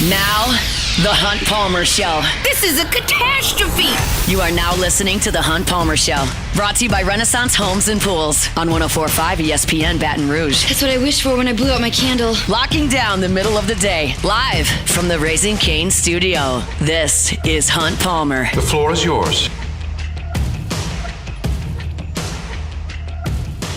Now, The Hunt Palmer Show. This is a catastrophe. You are now listening to The Hunt Palmer Show. Brought to you by Renaissance Homes and Pools on 104.5 ESPN Baton Rouge. That's what I wished for when I blew out my candle. Locking down the middle of the day. Live from the Raising Cane studio. This is Hunt Palmer. The floor is yours.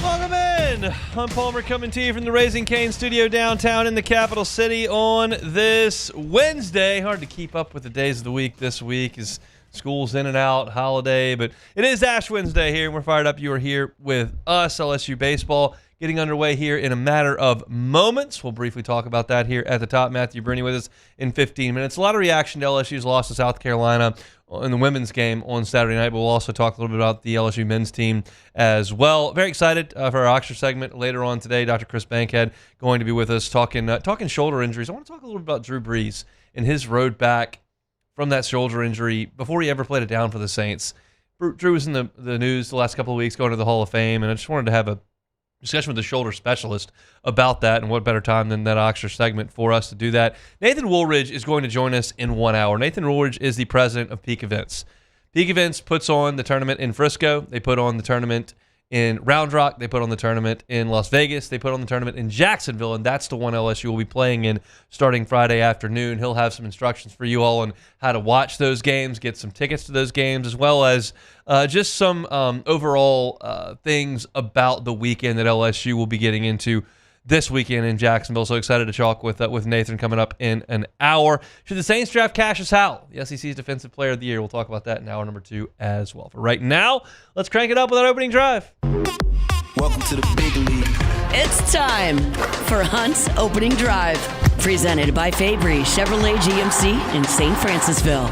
Welcome in. Hunt Palmer coming to you from the Raising Cane studio downtown in the capital city on this Wednesday. Hard to keep up with the days of the week this week as school's in and out, holiday, but it is Ash Wednesday here, and we're fired up. You are here with us, LSU baseball, getting underway here in a matter of moments. We'll briefly talk about that here at the top. Matthew Brunie with us in 15 minutes. A lot of reaction to LSU's loss to South Carolina in the women's game on Saturday night, but we'll also talk a little bit about the LSU men's team as well. Very excited for our Oxford segment later on today. Dr. Chris Bankhead going to be with us talking shoulder injuries. I want to talk a little bit about Drew Brees and his road back from that shoulder injury before he ever played it down for the Saints. Drew was in the news the last couple of weeks going to the Hall of Fame, and I just wanted to have a discussion with the shoulder specialist about that, and what better time than that Oxford segment for us to do that. Nathan Woolridge is going to join us in 1 hour. Nathan Woolridge is the president of Peak Events. Peak Events puts on the tournament in Frisco. They put on the tournament in Round Rock. They put on the tournament in Las Vegas. They put on the tournament in Jacksonville, and that's the one LSU will be playing in starting Friday afternoon. He'll have some instructions for you all on how to watch those games, get some tickets to those games, as well as just some overall things about the weekend that LSU will be getting into this weekend in Jacksonville. So excited to talk with Nathan coming up in an hour. Should the Saints draft Cassius Howell, the SEC's Defensive Player of the Year? We'll talk about that in hour number 2 as well. For right now, let's crank it up with our opening drive. Welcome to the big league. It's time for Hunt's Opening Drive. Presented by Fabry Chevrolet GMC in St. Francisville.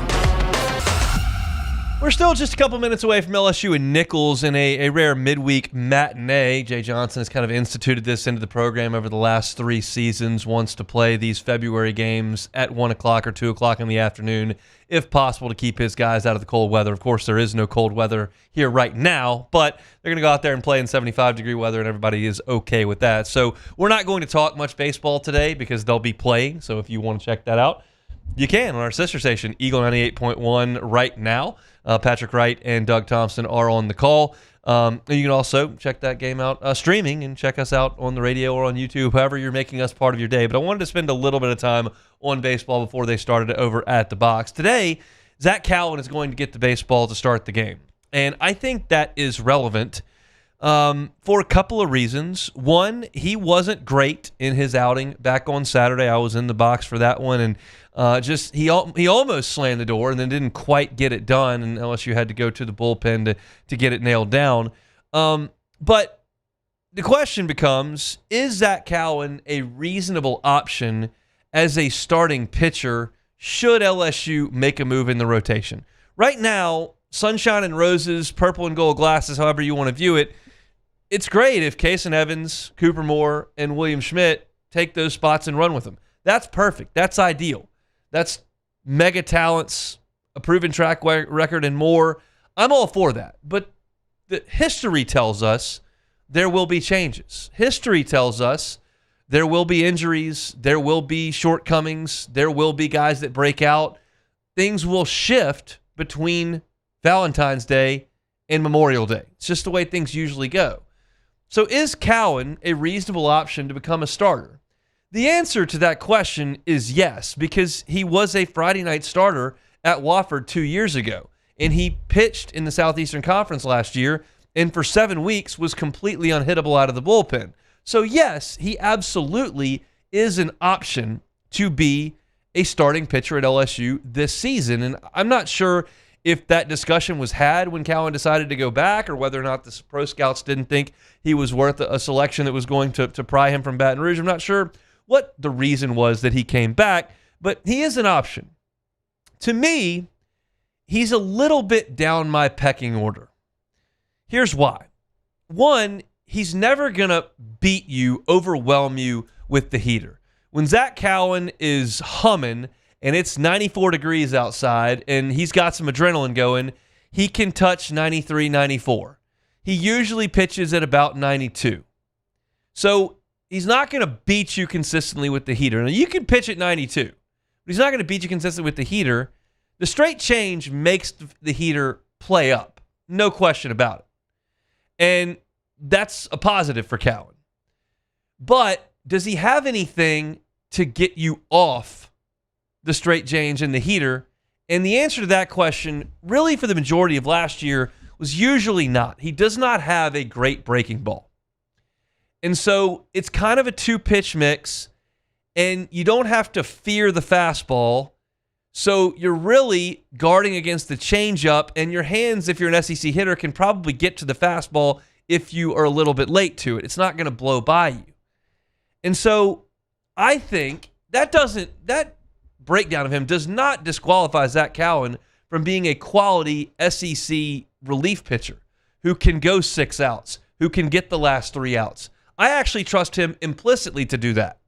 We're still just a couple minutes away from LSU and Nicholls in a rare midweek matinee. Jay Johnson has kind of instituted this into the program over the last 3 seasons, wants to play these February games at 1 o'clock or 2 o'clock in the afternoon, if possible, to keep his guys out of the cold weather. Of course, there is no cold weather here right now, but they're going to go out there and play in 75-degree weather, and everybody is okay with that. So we're not going to talk much baseball today because they'll be playing, so if you want to check that out, you can on our sister station, Eagle 98.1 right now. Patrick Wright and Doug Thompson are on the call. And you can also check that game out streaming and check us out on the radio or on YouTube, however you're making us part of your day. But I wanted to spend a little bit of time on baseball before they started over at the box. Today, Zach Cowan is going to get the baseball to start the game. And I think that is relevant for a couple of reasons. One, he wasn't great in his outing back on Saturday. I was in the box for that one, and he almost slammed the door and then didn't quite get it done, and LSU had to go to the bullpen to get it nailed down. But the question becomes, is Zach Cowan a reasonable option as a starting pitcher should LSU make a move in the rotation? Right now, sunshine and roses, purple and gold glasses, however you want to view it, it's great if Kason Evans, Cooper Moore, and William Schmidt take those spots and run with them. That's perfect. That's ideal. That's mega talents, a proven track record, and more. I'm all for that. But the history tells us there will be changes. History tells us there will be injuries, there will be shortcomings, there will be guys that break out. Things will shift between Valentine's Day and Memorial Day. It's just the way things usually go. So is Cowan a reasonable option to become a starter? The answer to that question is yes, because he was a Friday night starter at Wofford 2 years ago, and he pitched in the Southeastern Conference last year, and for 7 weeks was completely unhittable out of the bullpen. So yes, he absolutely is an option to be a starting pitcher at LSU this season, and I'm not sure if that discussion was had when Cowan decided to go back, or whether or not the pro scouts didn't think he was worth a selection that was going to pry him from Baton Rouge. I'm not sure what the reason was that he came back, but he is an option. To me, he's a little bit down my pecking order. Here's why. One, he's never going to beat you, overwhelm you with the heater. When Zach Cowan is humming and it's 94 degrees outside and he's got some adrenaline going, he can touch 93, 94. He usually pitches at about 92. So he's not going to beat you consistently with the heater. Now, you can pitch at 92, but he's not going to beat you consistently with the heater. The straight change makes the heater play up. No question about it. And that's a positive for Cowan. But does he have anything to get you off the straight change and the heater? And the answer to that question, really for the majority of last year, was usually not. He does not have a great breaking ball. And so it's kind of a two-pitch mix, and you don't have to fear the fastball. So you're really guarding against the changeup, and your hands, if you're an SEC hitter, can probably get to the fastball if you are a little bit late to it. It's not going to blow by you. And so I think that breakdown of him does not disqualify Zach Cowan from being a quality SEC relief pitcher who can go 6 outs, who can get the last 3 outs. I actually trust him implicitly to do that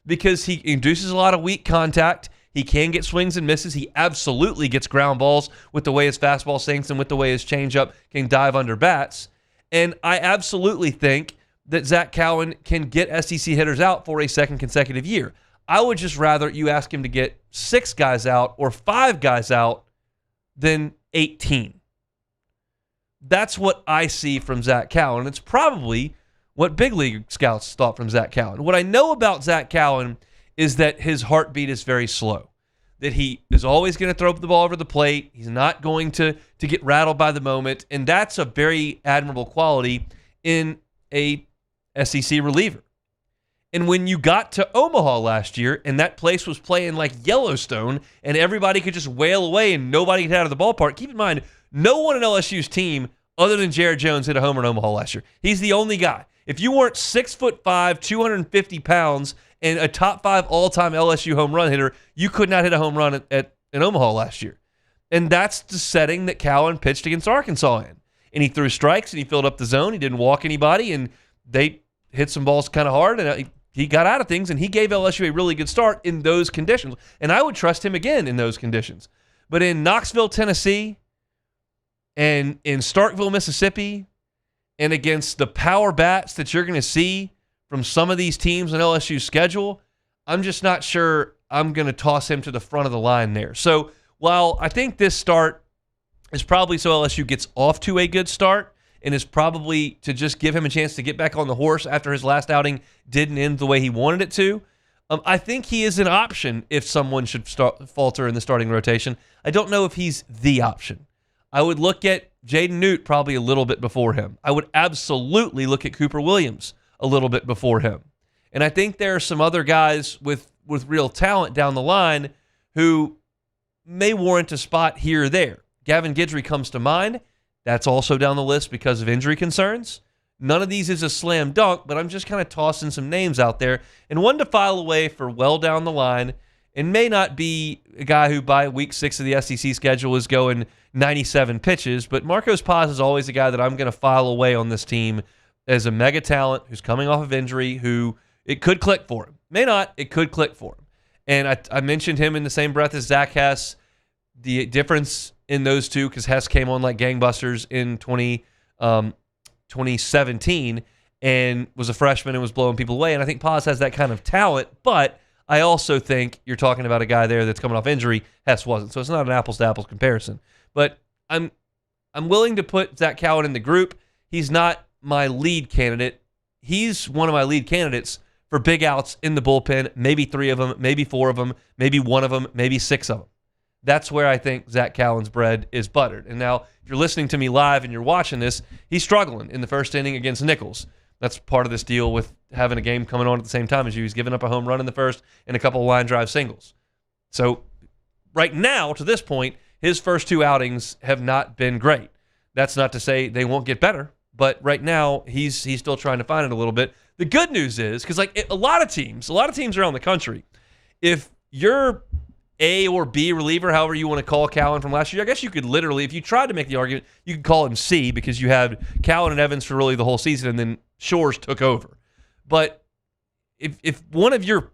because he induces a lot of weak contact. He can get swings and misses. He absolutely gets ground balls with the way his fastball sinks and with the way his changeup can dive under bats. And I absolutely think that Zach Cowan can get SEC hitters out for a second consecutive year. I would just rather you ask him to get 6 guys out or 5 guys out than 18. That's what I see from Zach Cowan. It's probably what big league scouts thought from Zach Cowan. What I know about Zach Cowan is that his heartbeat is very slow, that he is always going to throw the ball over the plate. He's not going to get rattled by the moment, and that's a very admirable quality in a SEC reliever. And when you got to Omaha last year and that place was playing like Yellowstone and everybody could just wail away and nobody could get out of the ballpark, keep in mind, no one on LSU's team other than Jared Jones hit a homer in Omaha last year. He's the only guy. If you weren't 6'5", 250 pounds, and a top 5 all-time LSU home run hitter, you could not hit a home run in Omaha last year. And that's the setting that Cowan pitched against Arkansas in. And he threw strikes, and he filled up the zone. He didn't walk anybody, and they hit some balls kind of hard, and he got out of things, and he gave LSU a really good start in those conditions. And I would trust him again in those conditions. But in Knoxville, Tennessee, and in Starkville, Mississippi, and against the power bats that you're going to see from some of these teams on LSU's schedule, I'm just not sure I'm going to toss him to the front of the line there. So while I think this start is probably so LSU gets off to a good start and is probably to just give him a chance to get back on the horse after his last outing didn't end the way he wanted it to, I think he is an option if someone should falter in the starting rotation. I don't know if he's the option. I would look at Jaden Newt probably a little bit before him. I would absolutely look at Cooper Williams a little bit before him. And I think there are some other guys with real talent down the line who may warrant a spot here or there. Gavin Guidry comes to mind. That's also down the list because of injury concerns. None of these is a slam dunk, but I'm just kind of tossing some names out there. And one to file away for well down the line and may not be a guy who by week 6 of the SEC schedule is going 97 pitches, but Marcos Paz is always a guy that I'm going to file away on this team as a mega talent who's coming off of injury, who it could click for him. May not, it could click for him. And I mentioned him in the same breath as Zach Hess. The difference in those two, because Hess came on like gangbusters in 2017 and was a freshman and was blowing people away. And I think Paz has that kind of talent, but I also think you're talking about a guy there that's coming off injury. Hess wasn't. So it's not an apples-to-apples comparison. But I'm willing to put Zach Cowan in the group. He's not my lead candidate. He's one of my lead candidates for big outs in the bullpen, maybe 3 of them, maybe 4 of them, maybe 1 of them, maybe 6 of them. That's where I think Zach Cowan's bread is buttered. And now, if you're listening to me live and you're watching this, he's struggling in the first inning against Nicholls. That's part of this deal with having a game coming on at the same time as you. He's giving up a home run in the first and a couple of line drive singles. So right now, to this point, his first 2 outings have not been great. That's not to say they won't get better, but right now he's still trying to find it a little bit. The good news is, because like a lot of teams around the country, if you're A or B reliever, however you want to call Cowan from last year, I guess you could literally, if you tried to make the argument, you could call him C because you had Cowan and Evans for really the whole season and then Shores took over. But if one of your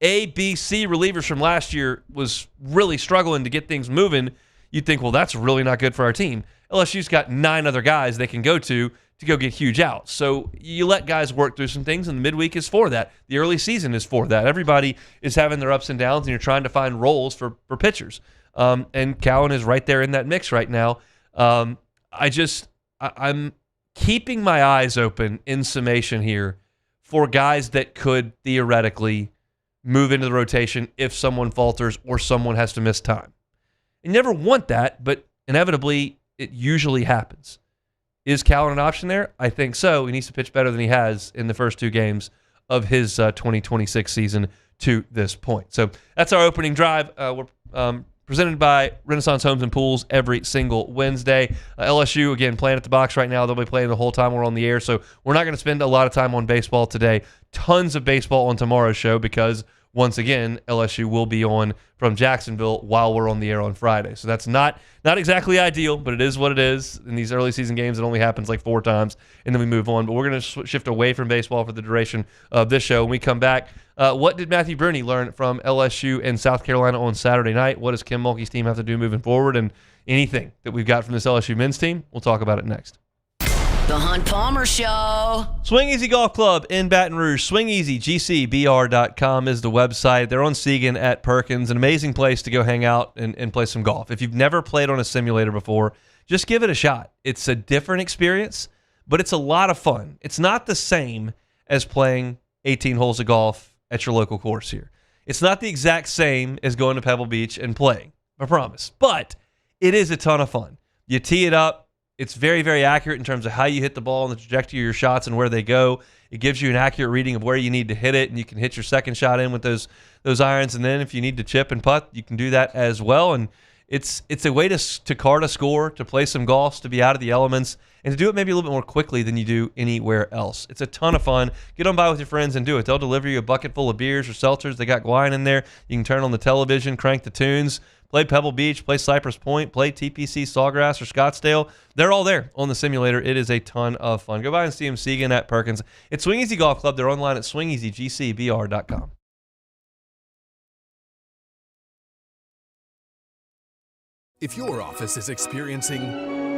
A, B, C relievers from last year was really struggling to get things moving, you'd think, well, that's really not good for our team. LSU's got 9 other guys they can go to to go get huge outs. So you let guys work through some things, and the midweek is for that. The early season is for that. Everybody is having their ups and downs, and you're trying to find roles for pitchers. And Cowan is right there in that mix right now. I'm keeping my eyes open in summation here for guys that could theoretically move into the rotation if someone falters or someone has to miss time. You never want that, but inevitably it usually happens. Is Cowan an option there? I think so. He needs to pitch better than he has in the first 2 games of his 2026 season to this point. So that's our opening drive. We're presented by Renaissance Homes and Pools every single Wednesday. LSU, again, playing at the box right now. They'll be playing the whole time we're on the air, so we're not going to spend a lot of time on baseball today. Tons of baseball on tomorrow's show because, once again, LSU will be on from Jacksonville while we're on the air on Friday. So that's not exactly ideal, but it is what it is. In these early season games, it only happens like 4 times, and then we move on. But we're going to shift away from baseball for the duration of this show. When we come back, what did Matthew Brunie learn from LSU and South Carolina on Saturday night? What does Kim Mulkey's team have to do moving forward? And anything that we've got from this LSU men's team, we'll talk about it next. The Hunt Palmer Show. Swing Easy Golf Club in Baton Rouge. SwingEasyGCBR.com is the website. They're on Segan at Perkins. An amazing place to go hang out and play some golf. If you've never played on a simulator before, just give it a shot. It's a different experience, but it's a lot of fun. It's not the same as playing 18 holes of golf at your local course here. It's not the exact same as going to Pebble Beach and playing, I promise. But it is a ton of fun. You tee it up. It's very, very accurate in terms of how you hit the ball and the trajectory of your shots and where they go. It gives you an accurate reading of where you need to hit it, and you can hit your second shot in with those irons. And then if you need to chip and putt, you can do that as well. And it's a way to card a score, to play some golf, to be out of the elements, and to do it maybe a little bit more quickly than you do anywhere else. It's a ton of fun. Get on by with your friends and do it. They'll deliver you a bucket full of beers or seltzers. They got wine in there. You can turn on the television, crank the tunes. Play Pebble Beach, play Cypress Point, play TPC, Sawgrass, or Scottsdale. They're all there on the simulator. It is a ton of fun. Go by and see them, Segan at Perkins. It's Swing Easy Golf Club. They're online at SwingEasyGCBR.com. If your office is experiencing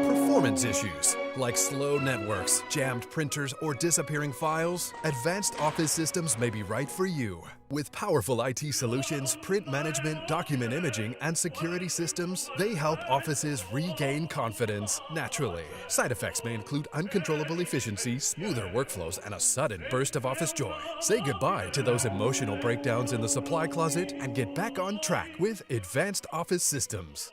performance issues like slow networks, jammed printers, or disappearing files, Advanced Office Systems may be right for you. With powerful IT solutions, print management, document imaging, and security systems, they help offices regain confidence naturally. Side effects may include uncontrollable efficiency, smoother workflows, and a sudden burst of office joy. Say goodbye to those emotional breakdowns in the supply closet and get back on track with Advanced Office Systems.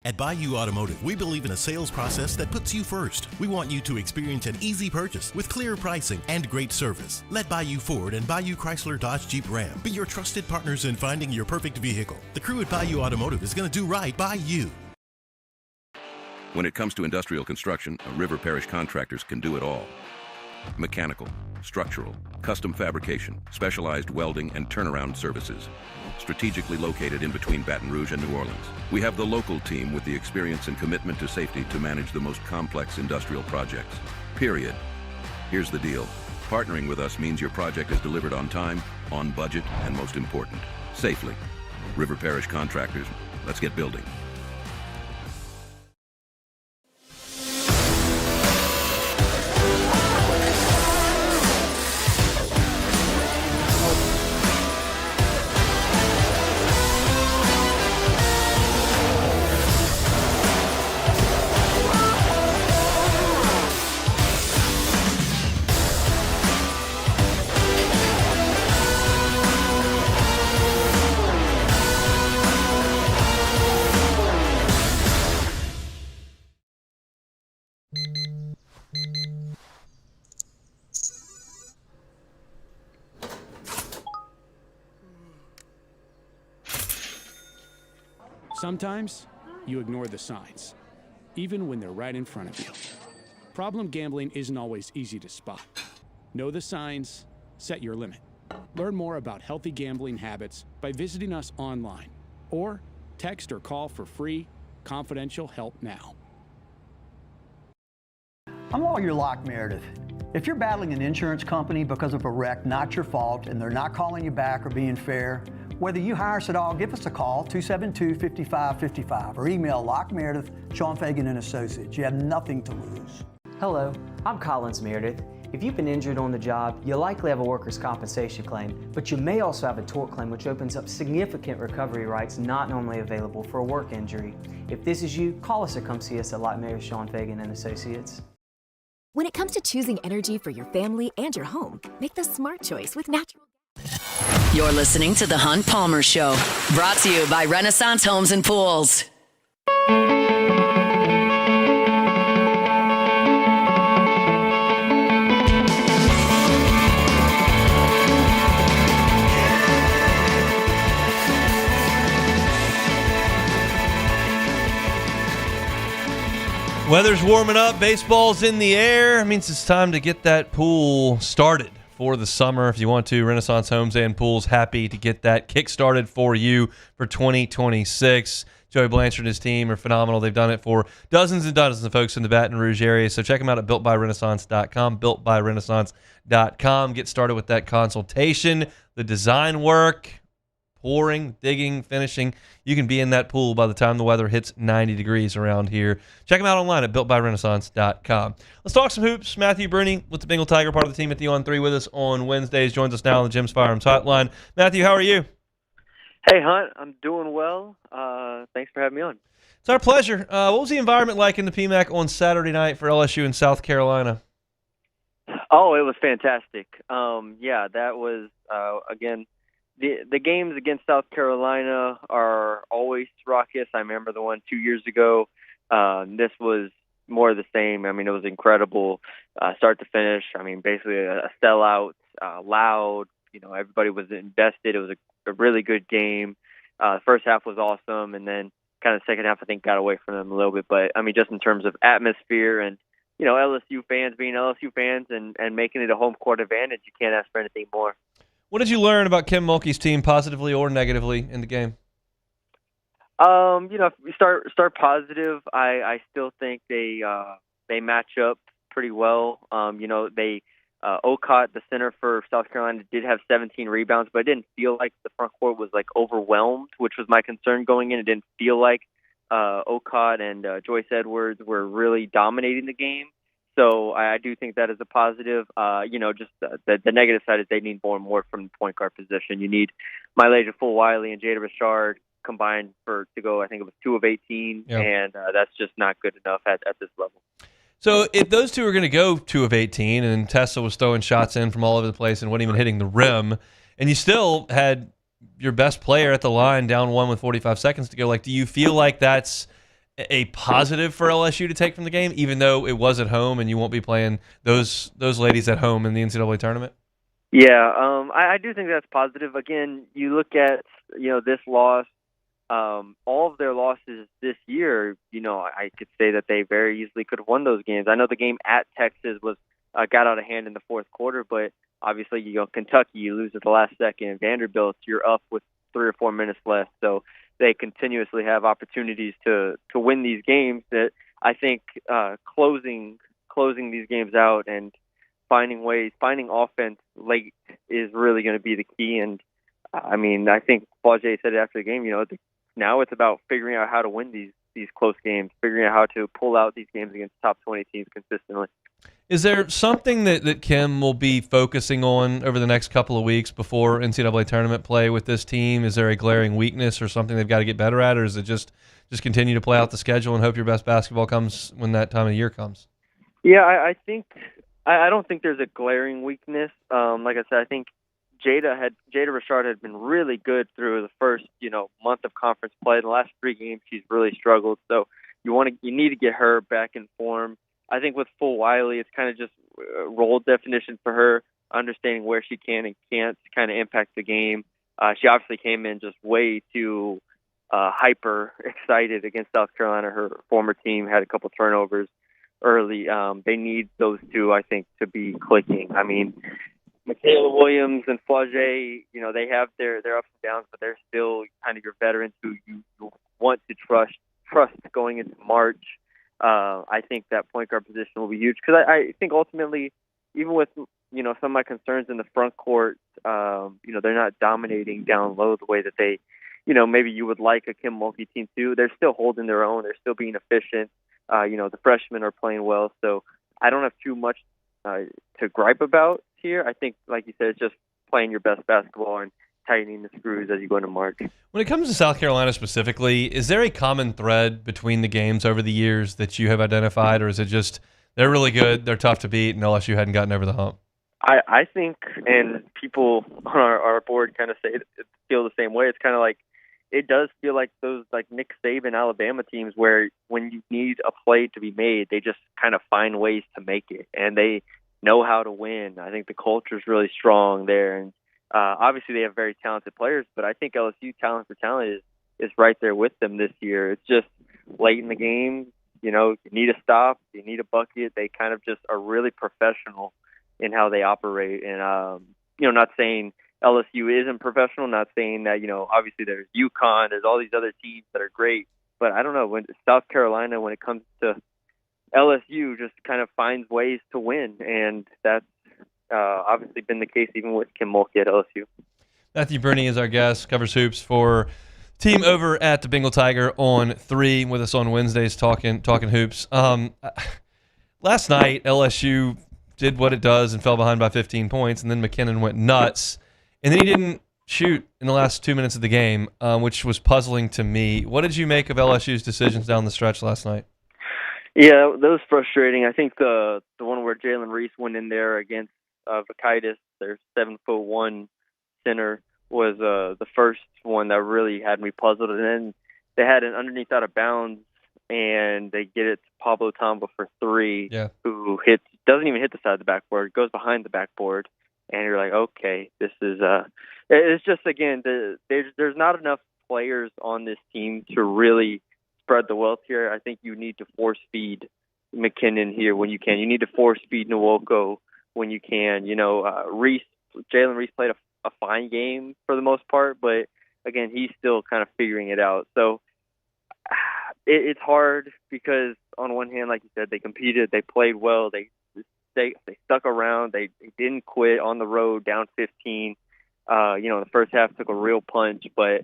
At Bayou Automotive, we believe in a sales process that puts you first. We want you to experience an easy purchase with clear pricing and great service. Let Bayou Ford and Bayou Chrysler Dodge Jeep Ram be your trusted partners in finding your perfect vehicle. The crew at Bayou Automotive is going to do right by you. When it comes to industrial construction, River Parish Contractors can do it all. Mechanical, structural, custom fabrication, specialized welding, and turnaround services. Strategically located in between Baton Rouge and New Orleans, we have the local team with the experience and commitment to safety to manage the most complex industrial projects. Period. Here's the deal. Partnering with us means your project is delivered on time, on budget, and most important, safely. River Parish Contractors, let's get building. Sometimes you ignore the signs, even when they're right in front of you. Problem gambling isn't always easy to spot. Know the signs, set your limit. Learn more about healthy gambling habits by visiting us online or text or call for free, confidential help now. I'm Lawyer Locke Meredith. If you're battling an insurance company because of a wreck not your fault and they're not calling you back or being fair, whether you hire us at all, give us a call, 272-5555, or email Locke Meredith, Sean Fagan and Associates. You have nothing to lose. Hello, I'm Collins Meredith. If you've been injured on the job, you likely have a workers' compensation claim, but you may also have a tort claim which opens up significant recovery rights not normally available for a work injury. If this is you, call us or come see us at Lot Mayor Sean Fagan and Associates. When it comes to choosing energy for your family and your home, make the smart choice with natural. You're listening to The Hunt Palmer Show, brought to you by Renaissance Homes and Pools. Weather's warming up, baseball's in the air. It means it's time to get that pool started for the summer. If you want to, Renaissance Homes and Pools, happy to get that kick-started for you for 2026. Joey Blanchard and his team are phenomenal. They've done it for dozens and dozens of folks in the Baton Rouge area. So check them out at builtbyrenaissance.com, builtbyrenaissance.com. Get started with that consultation, the design work, pouring, digging, finishing. You can be in that pool by the time the weather hits 90 degrees around here. Check them out online at builtbyrenaissance.com. Let's talk some hoops. Matthew Brunie with the Bengal Tiger, part of the team at the On3 with us on Wednesdays, joins us now on the Jim's Firearms Hotline. Matthew, how are you? Hey, Hunt. I'm doing well. Thanks for having me on. It's our pleasure. What was the environment like in the PMAC on Saturday night for LSU in South Carolina? Oh, it was fantastic. Yeah, that was, again, the games against South Carolina are always raucous. I remember the one 2 years ago. This was more of the same. I mean, it was incredible, start to finish. I mean, basically a sellout, loud. You know, everybody was invested. It was a really good game. The first half was awesome, and then kind of the second half, I think, got away from them a little bit. But, I mean, just in terms of atmosphere and, you know, LSU fans being LSU fans and making it a home court advantage, you can't ask for anything more. What did you learn about Kim Mulkey's team, positively or negatively, in the game? You know, if we start positive, I still think they match up pretty well. You know, Ocott, the center for South Carolina, did have 17 rebounds, but it didn't feel like the front court was like overwhelmed, which was my concern going in. It didn't feel like Ocott and Joyce Edwards were really dominating the game. So I do think that is a positive. You know, just the negative side is they need more and more from the point guard position. You need Myleja Fulwiley and Jada Richard combined to go, I think it was 2 of 18, and that's just not good enough at this level. So if those two are going to go 2 of 18, and Tessa was throwing shots in from all over the place and wasn't even hitting the rim, and you still had your best player at the line down 1 with 45 seconds to go, like, do you feel like that's a positive for LSU to take from the game, even though it was at home and you won't be playing those ladies at home in the NCAA tournament? Yeah, I do think that's positive. Again, you look at, you know, this loss, all of their losses this year, you know, I could say that they very easily could have won those games. I know the game at Texas was got out of hand in the fourth quarter, but obviously, you know, Kentucky, you lose at the last second. Vanderbilt, you're up with 3 or 4 minutes left. So they continuously have opportunities to win these games. That I think closing these games out and finding offense late is really going to be the key. And I mean, I think Flaugier said it after the game. You know, now it's about figuring out how to win these close games, figuring out how to pull out these games against top 20 teams consistently. Is there something that Kim will be focusing on over the next couple of weeks before NCAA tournament play with this team? Is there a glaring weakness or something they've got to get better at, or is it just continue to play out the schedule and hope your best basketball comes when that time of year comes? Yeah, I think I don't think there's a glaring weakness. Like I said, I think Jada Richard had been really good through the first, you know, month of conference play. In the last 3 games, she's really struggled. So you need to get her back in form. I think with Fulwiley, it's kind of just role definition for her, understanding where she can and can't kind of impact the game. She obviously came in just way too hyper excited against South Carolina. Her former team had a couple turnovers early. They need those two, I think, to be clicking. I mean, Michaela Williams and Flaugier, you know, they have their ups and downs, but they're still kind of your veterans who you want to trust going into March. I think that point guard position will be huge because I think ultimately, even with, you know, some of my concerns in the front court, you know, they're not dominating down low the way that they, you know, maybe you would like a Kim Mulkey team to. They're still holding their own. They're still being efficient. You know, the freshmen are playing well. So I don't have too much to gripe about here. I think, like you said, it's just playing your best basketball and tightening the screws as you go into March. When it comes to South Carolina specifically, is there a common thread between the games over the years that you have identified, or is it just they're really good, they're tough to beat, and LSU hadn't gotten over the hump? I think, and people on our board kind of feel the same way. It's kind of like, it does feel like those like Nick Saban Alabama teams where when you need a play to be made, they just kind of find ways to make it, and they know how to win. I think the culture is really strong there, and obviously they have very talented players, but I think LSU talent for talent is right there with them this year. It's just late in the game, you need a stop, you need a bucket. They kind of just are really professional in how they operate, and not saying LSU isn't professional, not saying that, obviously there's UConn, there's all these other teams that are great, but I don't know, when South Carolina, when it comes to LSU, just kind of finds ways to win, and that's obviously been the case even with Kim Mulkey at LSU. Matthew Brunie is our guest, covers hoops for team over at the Bengal Tiger on 3, with us on Wednesdays talking hoops. Last night, LSU did what it does and fell behind by 15 points, and then McKinnon went nuts. And then he didn't shoot in the last 2 minutes of the game, which was puzzling to me. What did you make of LSU's decisions down the stretch last night? Yeah, that was frustrating. I think the one where Jalen Reese went in there against Vakaitis, their 7'1" center, was the first one that really had me puzzled. And then they had an underneath out of bounds, and they get it to Pablo Tamba for 3, who doesn't even hit the side of the backboard, goes behind the backboard. And you're like, okay, this is it's just, again, there's not enough players on this team to really spread the wealth here. I think you need to force feed McKinnon here when you can. You need to force feed Nwoko when you can. Jalen Reese played a fine game for the most part, but again, he's still kind of figuring it out. So it's hard because on one hand, like you said, they competed, they played well, they stuck around. They didn't quit on the road down 15. The first half took a real punch, but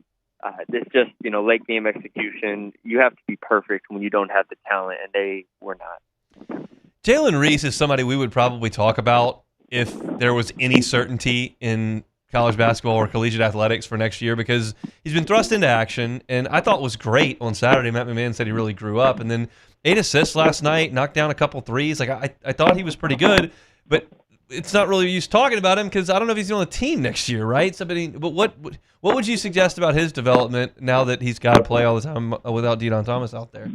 it's just, late game execution. You have to be perfect when you don't have the talent, and they were not. Jalen Reese is somebody we would probably talk about if there was any certainty in college basketball or collegiate athletics for next year, because he's been thrust into action, and I thought was great on Saturday. Matt McMahon said he really grew up, and then 8 assists last night, knocked down a couple threes. Like I thought he was pretty good, but it's not really use talking about him because I don't know if he's on the team next year, right? But what would you suggest about his development now that he's got to play all the time without De'Don Thomas out there?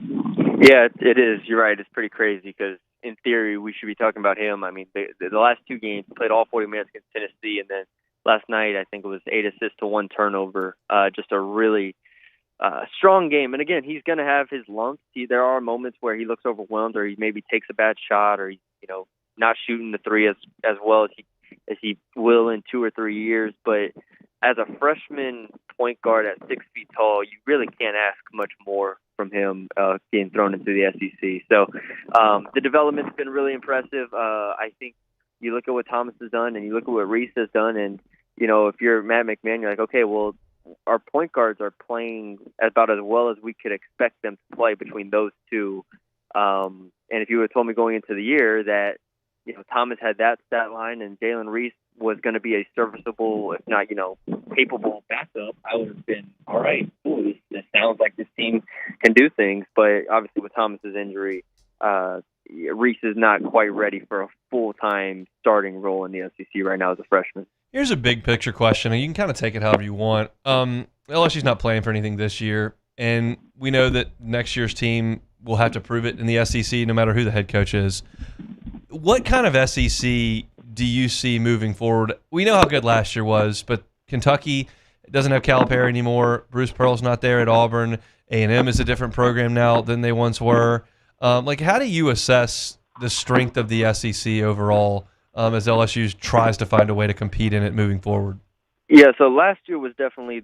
Yeah, it is. You're right. It's pretty crazy because in theory we should be talking about him. I mean, the last 2 games, he played all 40 minutes against Tennessee, and then last night I think it was 8 assists to 1 turnover. Just a really strong game. And again, he's going to have his lumps. There are moments where he looks overwhelmed, or he maybe takes a bad shot, or he's not shooting the 3 as well as he will in 2 or 3 years. But as a freshman point guard at 6 feet tall, you really can't ask much more from him being thrown into the SEC. So the development's been really impressive. I think you look at what Thomas has done and you look at what Reese has done, and if you're Matt McMahon, you're like, okay, well, our point guards are playing about as well as we could expect them to play between those two. And if you would have told me going into the year that Thomas had that stat line and Jalen Reese was going to be a serviceable, if not capable backup, I would have been all right. Ooh, this sounds like this team can do things. But obviously with Thomas's injury, Reese is not quite ready for a full-time starting role in the SEC right now as a freshman. Here's a big picture question, and you can kind of take it however you want. LSU's not playing for anything this year, and we know that next year's team will have to prove it in the SEC no matter who the head coach is. What kind of SEC do you see moving forward? We know how good last year was, but Kentucky doesn't have Calipari anymore. Bruce Pearl's not there at Auburn. A&M is a different program now than they once were. How do you assess the strength of the SEC overall as LSU tries to find a way to compete in it moving forward? Yeah, so last year was definitely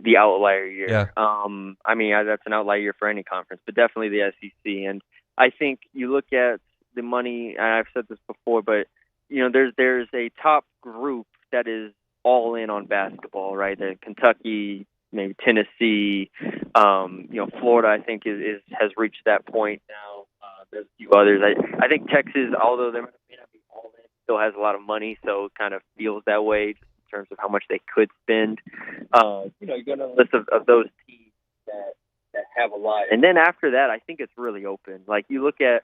the outlier year. Yeah. That's an outlier year for any conference, but definitely the SEC. And I think you look at the money, and I've said this before, but there's a top group that is all in on basketball, right? The Kentucky, maybe Tennessee, Florida, I think has reached that point now. There's a few others. I think Texas, although they may not be all in, still has a lot of money, so it kind of feels that way just in terms of how much they could spend. You go down the list of those teams that have a lot. And then after that, I think it's really open. Like, you look at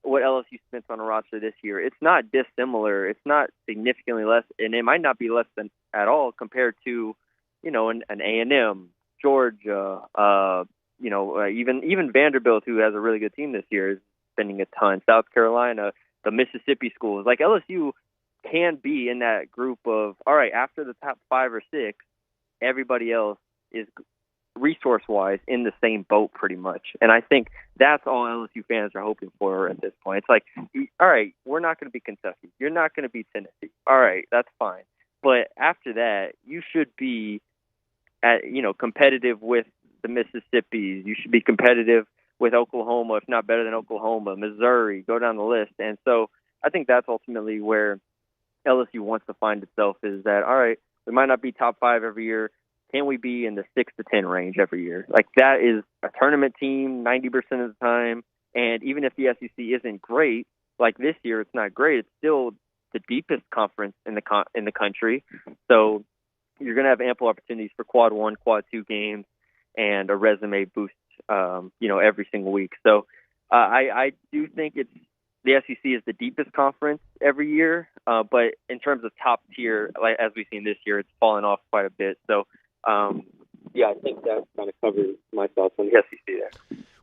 what LSU spent on a roster this year, it's not dissimilar. It's not significantly less, and it might not be less than at all compared to, an A&M, Georgia, even Vanderbilt, who has a really good team this year, is spending a ton. South Carolina, the Mississippi schools. Like, LSU can be in that group of, all right, after the top 5 or 6, everybody else is resource-wise in the same boat pretty much. And I think that's all LSU fans are hoping for at this point. It's like, all right, we're not going to be Kentucky. You're not going to be Tennessee. All right, that's fine. But after that, you should be competitive with the Mississippis. You should be competitive with Oklahoma, if not better than Oklahoma, Missouri, go down the list. And so I think that's ultimately where LSU wants to find itself, is that, all right, we might not be top 5 every year. Can we be in the 6 to 10 range every year? Like, that is a tournament team 90% of the time. And even if the SEC isn't great, like this year, it's not great. It's still the deepest conference in the country. So you're going to have ample opportunities for quad 1, quad 2 games and a resume boost, every single week. So I do think the SEC is the deepest conference every year. But in terms of top tier, like as we've seen this year, it's fallen off quite a bit. So, I think that kind of covers my thoughts on the SEC there.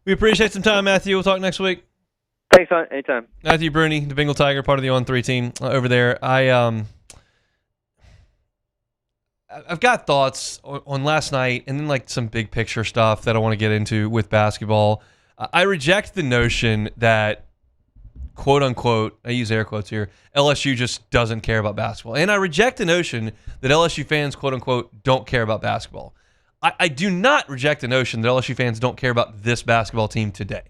We appreciate some time, Matthew. We'll talk next week. Thanks, hon. Anytime. Matthew Brunie, the Bengal Tiger, part of the On3 team over there. I've got thoughts on last night and then like some big picture stuff that I want to get into with basketball. I reject the notion that, quote unquote, I use air quotes here, LSU just doesn't care about basketball. And I reject the notion that LSU fans, quote unquote, don't care about basketball. I do not reject the notion that LSU fans don't care about this basketball team today.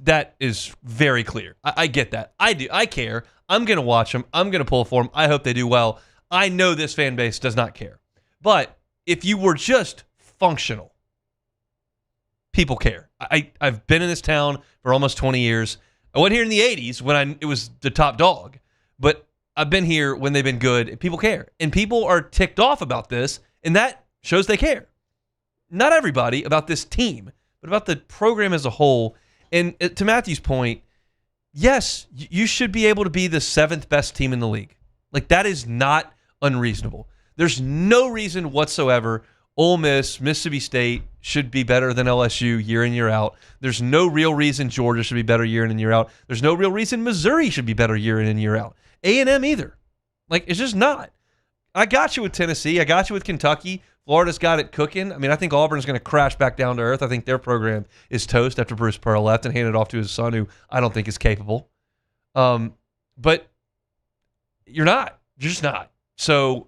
That is very clear. I get that. I do. I care. I'm going to watch them. I'm going to pull for them. I hope they do well. I know this fan base does not care. But if you were just functional, people care. I've been in this town for almost 20 years. I went here in the 80s when it was the top dog. But I've been here when they've been good. People care. And people are ticked off about this, and that shows they care. Not everybody about this team, but about the program as a whole. And to Matthew's point, yes, you should be able to be the 7th best team in the league. Like, that is not unreasonable. There's no reason whatsoever Ole Miss, Mississippi State should be better than LSU year in, year out. There's no real reason Georgia should be better year in and year out. There's no real reason Missouri should be better year in and year out. A&M either. Like, it's just not. I got you with Tennessee. I got you with Kentucky. Florida's got it cooking. I mean, I think Auburn's going to crash back down to earth. I think their program is toast after Bruce Pearl left and handed off to his son, who I don't think is capable. But you're not. You're just not. So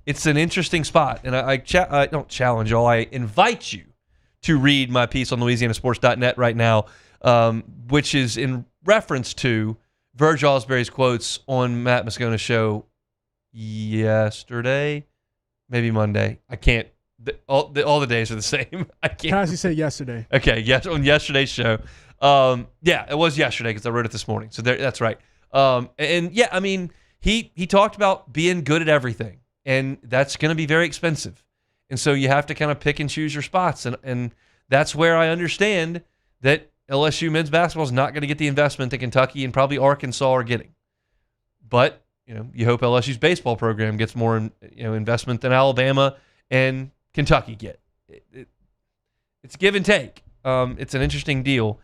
it's an interesting spot. And I don't challenge y'all. I invite you to read my piece on LouisianaSports.net right now, which is in reference to Verge Osbury's quotes on Matt Moscona's show yesterday. Maybe Monday. I can't. All the days are the same. I can't. Cassie said yesterday. Okay, yes, on yesterday's show. Yeah, it was yesterday because I wrote it this morning. So that's right. And yeah, I mean, he talked about being good at everything, and that's going to be very expensive. And so you have to kind of pick and choose your spots, and that's where I understand that LSU men's basketball is not going to get the investment that Kentucky and probably Arkansas are getting. But you hope LSU's baseball program gets more, investment than Alabama and Kentucky get. It's give and take. It's an interesting deal,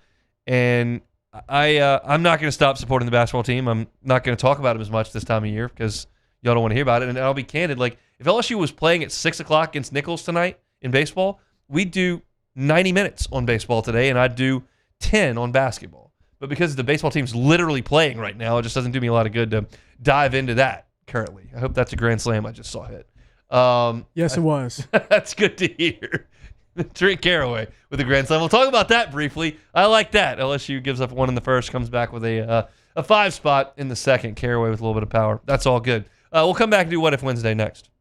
and I'm not going to stop supporting the basketball team. I'm not going to talk about them as much this time of year because y'all don't want to hear about it. And I'll be candid. Like, if LSU was playing at 6 o'clock against Nicholls tonight in baseball, we'd do 90 minutes on baseball today, and I'd do 10 on basketball. But because the baseball team's literally playing right now, it just doesn't do me a lot of good to dive into that currently. I hope that's a grand slam I just saw hit. Yes, it was. That's good to hear. Trent Caraway with a grand slam. We'll talk about that briefly. I like that. LSU gives up 1 in the first, comes back with a 5 spot in the second. Caraway with a little bit of power. That's all good. We'll come back and do What If Wednesday next.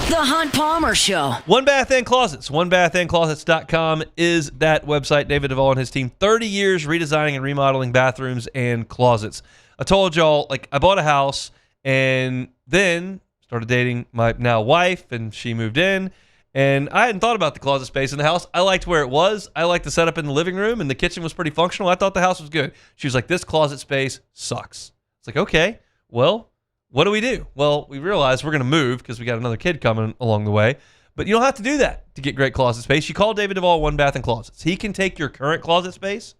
The Hunt Palmer Show. One Bath and Closets. OneBathAndClosets.com is that website. David Duvall and his team, 30 years redesigning and remodeling bathrooms and closets. I told y'all, I bought a house and then started dating my now wife, and she moved in. And I hadn't thought about the closet space in the house. I liked where it was. I liked the setup in the living room, and the kitchen was pretty functional. I thought the house was good. She was like, this closet space sucks. It's like, okay, well, what do we do? Well, we realized we're going to move because we got another kid coming along the way. But you don't have to do that to get great closet space. You call David Duvall, One Bath and Closets. He can take your current closet space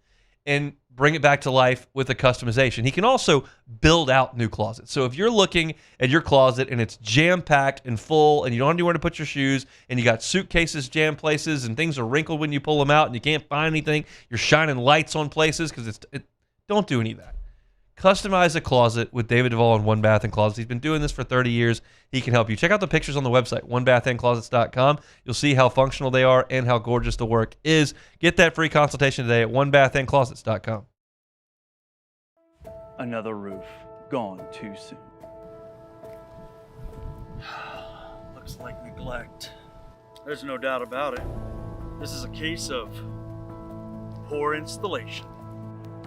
and bring it back to life with a customization. He can also build out new closets. So if you're looking at your closet and it's jam-packed and full and you don't have anywhere to put your shoes and you got suitcases jammed places and things are wrinkled when you pull them out and you can't find anything, you're shining lights on places because don't do any of that. Customize a closet with David Duvall on One Bath and Closets. He's been doing this for 30 years. He can help you. Check out the pictures on the website, onebathandclosets.com. You'll see how functional they are and how gorgeous the work is. Get that free consultation today at onebathandclosets.com. Another roof gone too soon. Looks like neglect. There's no doubt about it. This is a case of poor installation.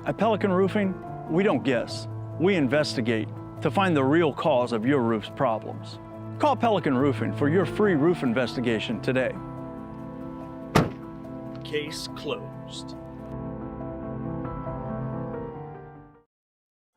At Pelican Roofing, we don't guess. We investigate to find the real cause of your roof's problems. Call Pelican Roofing for your free roof investigation today. Case closed.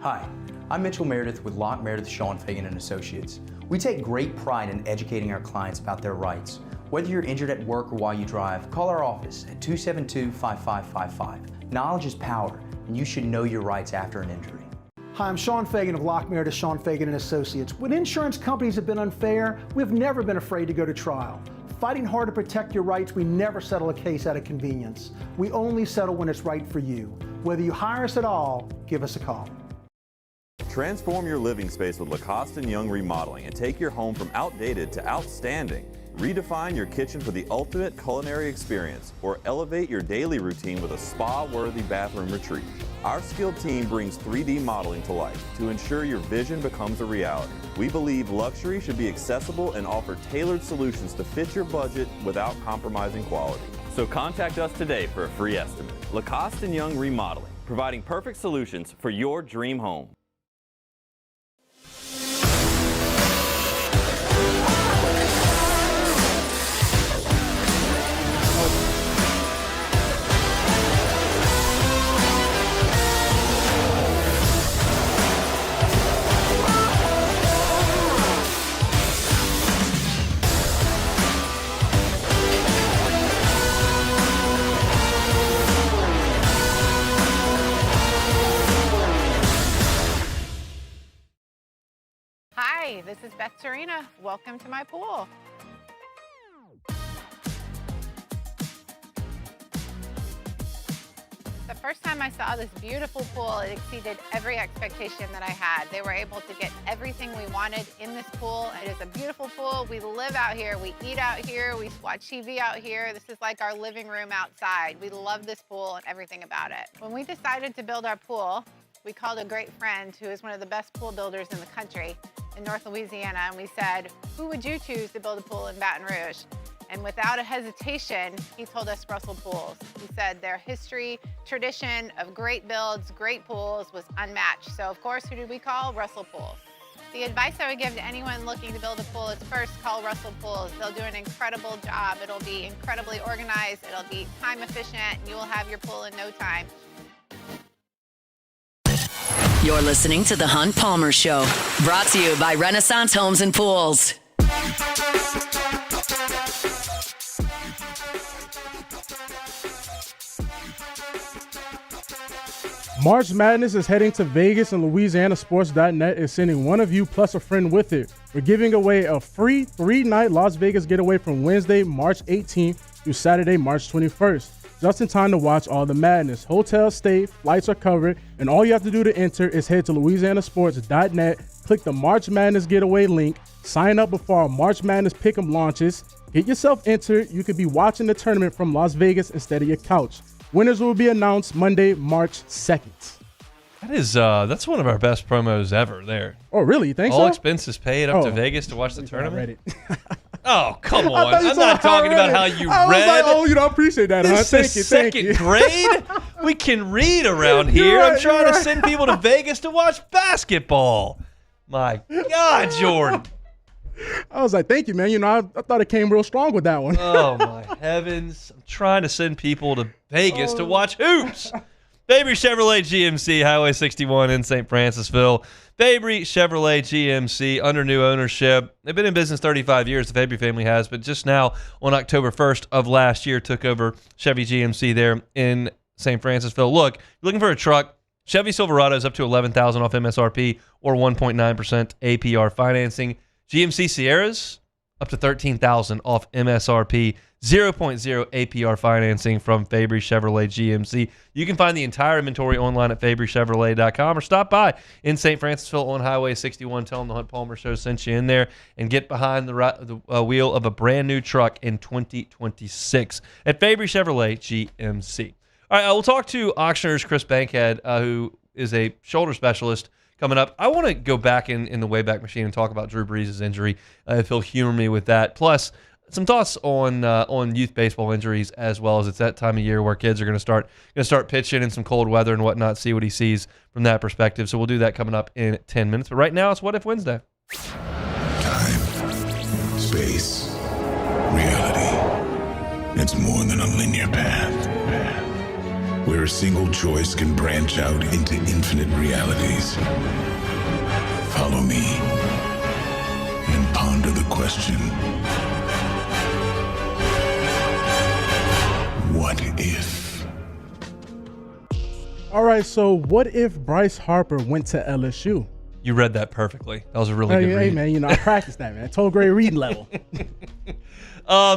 Hi, I'm Mitchell Meredith with Locke Meredith Sean Fagan and Associates. We take great pride in educating our clients about their rights. Whether you're injured at work or while you drive, call our office at 272-5555. Knowledge is power, and you should know your rights after an injury. Hi, I'm Sean Fagan of Locke Meredith Sean Fagan and Associates. When insurance companies have been unfair, we've never been afraid to go to trial. Fighting hard to protect your rights, we never settle a case out of convenience. We only settle when it's right for you. Whether you hire us at all, give us a call. Transform your living space with Lacoste & Young Remodeling and take your home from outdated to outstanding. Redefine your kitchen for the ultimate culinary experience or elevate your daily routine with a spa-worthy bathroom retreat. Our skilled team brings 3D modeling to life to ensure your vision becomes a reality. We believe luxury should be accessible and offer tailored solutions to fit your budget without compromising quality. So contact us today for a free estimate. Lacoste & Young Remodeling, providing perfect solutions for your dream home. Hi, this is Beth Tarina. Welcome to my pool. The first time I saw this beautiful pool, it exceeded every expectation that I had. They were able to get everything we wanted in this pool. It is a beautiful pool. We live out here, we eat out here, we watch TV out here. This is like our living room outside. We love this pool and everything about it. When we decided to build our pool, we called a great friend who is one of the best pool builders in the country in North Louisiana, and we said, who would you choose to build a pool in Baton Rouge? And without a hesitation, he told us Russell Pools. He said their history, tradition of great builds, great pools was unmatched. So of course, who did we call? Russell Pools. The advice I would give to anyone looking to build a pool is first call Russell Pools. They'll do an incredible job. It'll be incredibly organized, it'll be time efficient, and you will have your pool in no time. You're listening to The Hunt Palmer Show, brought to you by Renaissance Homes and Pools. March Madness is heading to Vegas, and LouisianaSports.net is sending one of you plus a friend with it. We're giving away a free 3-night Las Vegas getaway from Wednesday, March 18th through Saturday, March 21st. Just in time to watch all the madness. Hotel stay, flights are covered, and all you have to do to enter is head to LouisianaSports.net, click the March Madness Getaway link, sign up before our March Madness Pick'em launches, get yourself entered. You could be watching the tournament from Las Vegas instead of your couch. Winners will be announced Monday, March 2nd. That's one of our best promos ever there. Oh, really? You think All so? expenses paid up to Vegas to watch the tournament. Oh, come on. I'm not talking about how you I was read. like, oh, I appreciate that, huh? This Thank is you, thank you. second grade. We can read around here. You're right, I'm trying you're to right. send people to Vegas to watch basketball. My God, Jordan. I was like, thank you, man. I thought it came real strong with that one. Oh, my heavens. I'm trying to send people to Vegas to watch hoops. Fabry Chevrolet GMC, Highway 61 in St. Francisville. Fabry Chevrolet GMC under new ownership. They've been in business 35 years, the Fabry family has, but just now on October 1st of last year took over Chevy GMC there in St. Francisville. Look, you're looking for a truck, Chevy Silverado is up to $11,000 off MSRP or 1.9% APR financing. GMC Sierras up to $13,000 off MSRP, 0.0 APR financing from Fabry Chevrolet GMC. You can find the entire inventory online at fabrychevrolet.com or stop by in St. Francisville on Highway 61. Tell them the Hunt Palmer Show sent you in there and get behind the wheel of a brand new truck in 2026 at Fabry Chevrolet GMC. All right, we'll talk to Auctioneer's Chris Bankhead, who is a shoulder specialist, coming up. I want to go back in the Wayback Machine and talk about Drew Brees' injury, if he'll humor me with that. Plus, some thoughts on youth baseball injuries, as well as it's that time of year where kids are going to start pitching in some cold weather and whatnot. See what he sees from that perspective. So we'll do that coming up in 10 minutes. But right now, it's What If Wednesday. Time, space, reality. It's more than a linear path. Where a single choice can branch out into infinite realities. Follow me and ponder the question. What if? All right, so what if Bryce Harper went to LSU? You read that perfectly. That was a really good read. Hey, man, I practiced that, man. 12th grade reading level.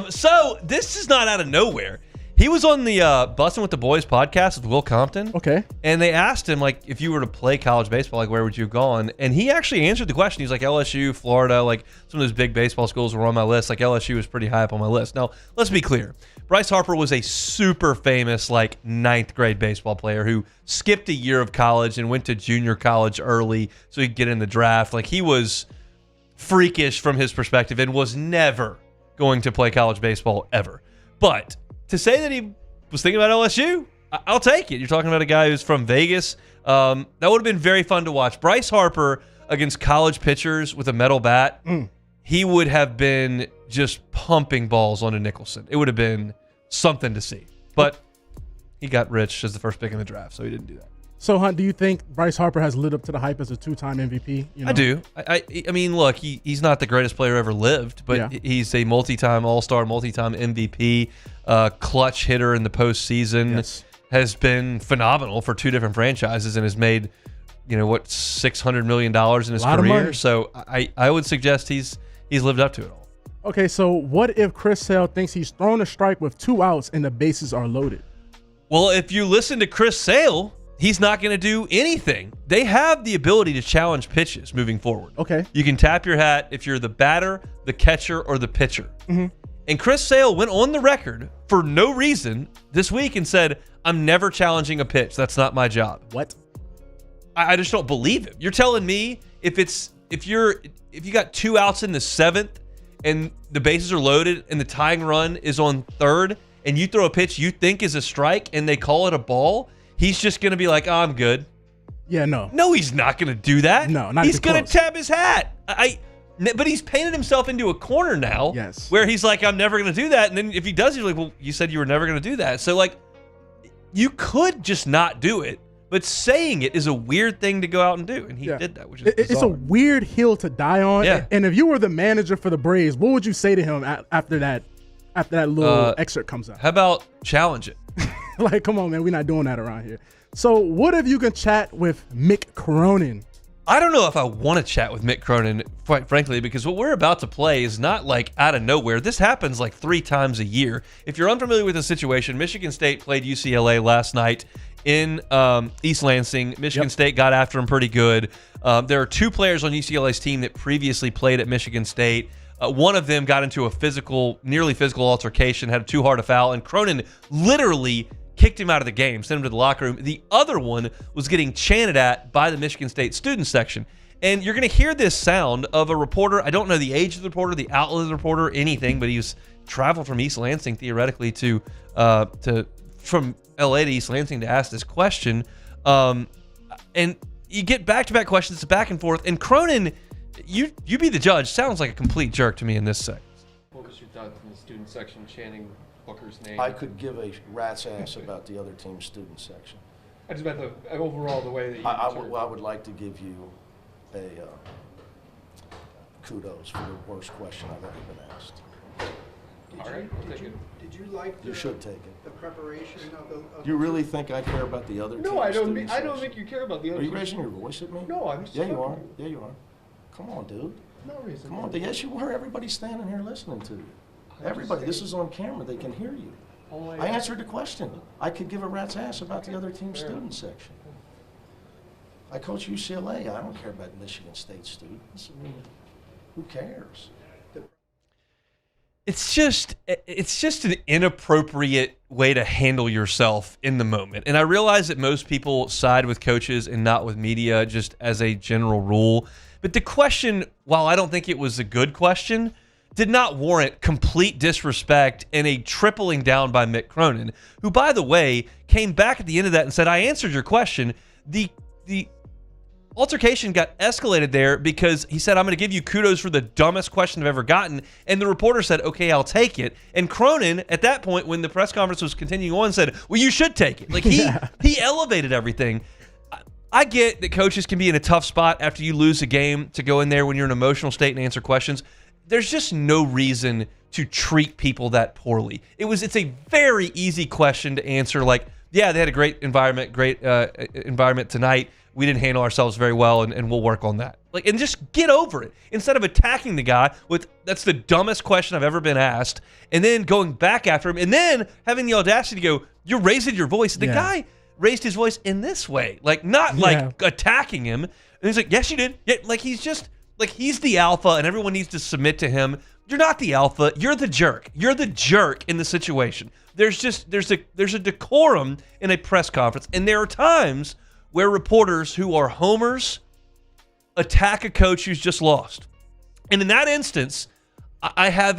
So this is not out of nowhere. He was on the Bussin' with the Boys podcast with Will Compton. Okay. And they asked him, like, if you were to play college baseball, like, where would you have gone? And he actually answered the question. He's like, LSU, Florida, like, some of those big baseball schools were on my list. Like, LSU was pretty high up on my list. Now, let's be clear. Bryce Harper was a super famous, like, ninth grade baseball player who skipped a year of college and went to junior college early so he could get in the draft. Like, he was freakish from his perspective and was never going to play college baseball ever. But to say that he was thinking about LSU, I'll take it. You're talking about a guy who's from Vegas. That would have been very fun to watch. Bryce Harper against college pitchers with a metal bat, he would have been just pumping balls onto Nicholls. It would have been something to see. But he got rich as the first pick in the draft, so he didn't do that. So, Hunt, do you think Bryce Harper has lived up to the hype as a two-time MVP? I do. I mean, look, he's not the greatest player ever lived, but he's a multi-time All-Star, multi-time MVP, clutch hitter in the postseason. Yes. Has been phenomenal for two different franchises and has made, $600 million in his career. So I would suggest he's lived up to it all. Okay, so what if Chris Sale thinks he's thrown a strike with 2 outs and the bases are loaded? Well, if you listen to Chris Sale, he's not going to do anything. They have the ability to challenge pitches moving forward. Okay. You can tap your hat if you're the batter, the catcher, or the pitcher. Mm-hmm. And Chris Sale went on the record for no reason this week and said, I'm never challenging a pitch. That's not my job. What? I just don't believe him. You're telling me if you got 2 outs in the 7th and the bases are loaded and the tying run is on 3rd and you throw a pitch you think is a strike and they call it a ball, he's just going to be like, I'm good. Yeah, no. No, he's not going to do that. No, not He's even going to close. tap his hat. But he's painted himself into a corner now. Yes. Where he's like, I'm never going to do that. And then if he does, he's like, well, you said you were never going to do that. So, like, you could just not do it. But saying it is a weird thing to go out and do. And he did that, which is It's bizarre. a weird hill to die on. Yeah. And if you were the manager for the Braves, what would you say to him after that little excerpt comes out? How about challenge it? Like, come on, man. We're not doing that around here. So what if you can chat with Mick Cronin? I don't know if I want to chat with Mick Cronin, quite frankly, because what we're about to play is not like out of nowhere. This happens like 3 times a year. If you're unfamiliar with the situation, Michigan State played UCLA last night in East Lansing. Michigan State got after him pretty good. There are 2 players on UCLA's team that previously played at Michigan State. One of them got into a nearly physical altercation, had too hard a foul, and Cronin literally kicked him out of the game, sent him to the locker room. The other one was getting chanted at by the Michigan State student section. And you're going to hear this sound of a reporter. I don't know the age of the reporter, the outlet of the reporter, anything, but he was traveled from East Lansing theoretically from LA to East Lansing to ask this question. And you get back-to-back questions, it's back and forth. And Cronin, you be the judge, sounds like a complete jerk to me in this segment. What was your thought in the student section chanting Booker's name? I could give a rat's ass about the other team's student section. I just meant overall the way that you I would like to give you a kudos for the worst question I've ever been asked. Did you like you should take it. The preparation of the... Do you really think I care about the other team's No, I don't section? think you care about the other Are you team. raising your voice at me? No, I'm just Yeah, you talking. are. Yeah, you are. Come on, dude. No reason. Come on. Yes, you are. Everybody's standing here listening to you. Everybody. This is on camera. They can hear you. I answered the question. I could give a rat's ass about the other team's student section. I coach UCLA. I don't care about Michigan State students. I mean, who cares? It's just an inappropriate way to handle yourself in the moment. And I realize that most people side with coaches and not with media just as a general rule. But the question, while I don't think it was a good question, did not warrant complete disrespect and a tripling down by Mick Cronin, who, by the way, came back at the end of that and said, I answered your question. The altercation got escalated there because he said, I'm going to give you kudos for the dumbest question I've ever gotten. And the reporter said, okay, I'll take it. And Cronin, at that point, when the press conference was continuing on, said, well, you should take it. Like, he elevated everything. I get that coaches can be in a tough spot after you lose a game to go in there when you're in an emotional state and answer questions. There's just no reason to treat people that poorly. It's a very easy question to answer. Like, yeah, they had a great environment tonight. We didn't handle ourselves very well, and we'll work on that. Like, and just get over it. Instead of attacking the guy with, that's the dumbest question I've ever been asked, and then going back after him, and then having the audacity to go, you're raising your voice. The guy raised his voice in this way, like not like attacking him. And he's like, yes, you did. Yeah, like he's just, like he's the alpha, and everyone needs to submit to him. You're not the alpha. You're the jerk. You're the jerk in the situation. There's a decorum in a press conference, and there are times where reporters who are homers attack a coach who's just lost. And in that instance, I have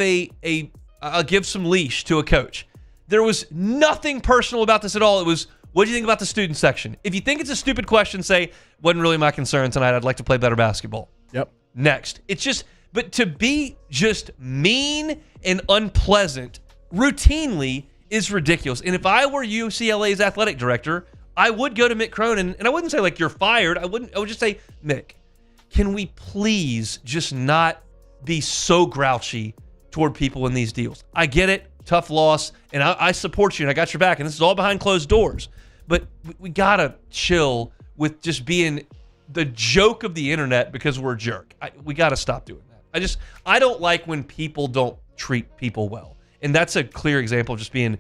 I'll give some leash to a coach. There was nothing personal about this at all. It was, what do you think about the student section? If you think it's a stupid question, say, wasn't really my concern tonight. I'd like to play better basketball. Yep. Next. It's just, but to be just mean and unpleasant routinely is ridiculous. And if I were UCLA's athletic director, I would go to Mick Cronin, and I wouldn't say, like, you're fired. I would just say, Mick, can we please just not be so grouchy toward people in these deals? I get it, tough loss, and I support you, and I got your back, and this is all behind closed doors. But we got to chill with just being the joke of the internet because we're a jerk. We got to stop doing that. I don't like when people don't treat people well. And that's a clear example of just being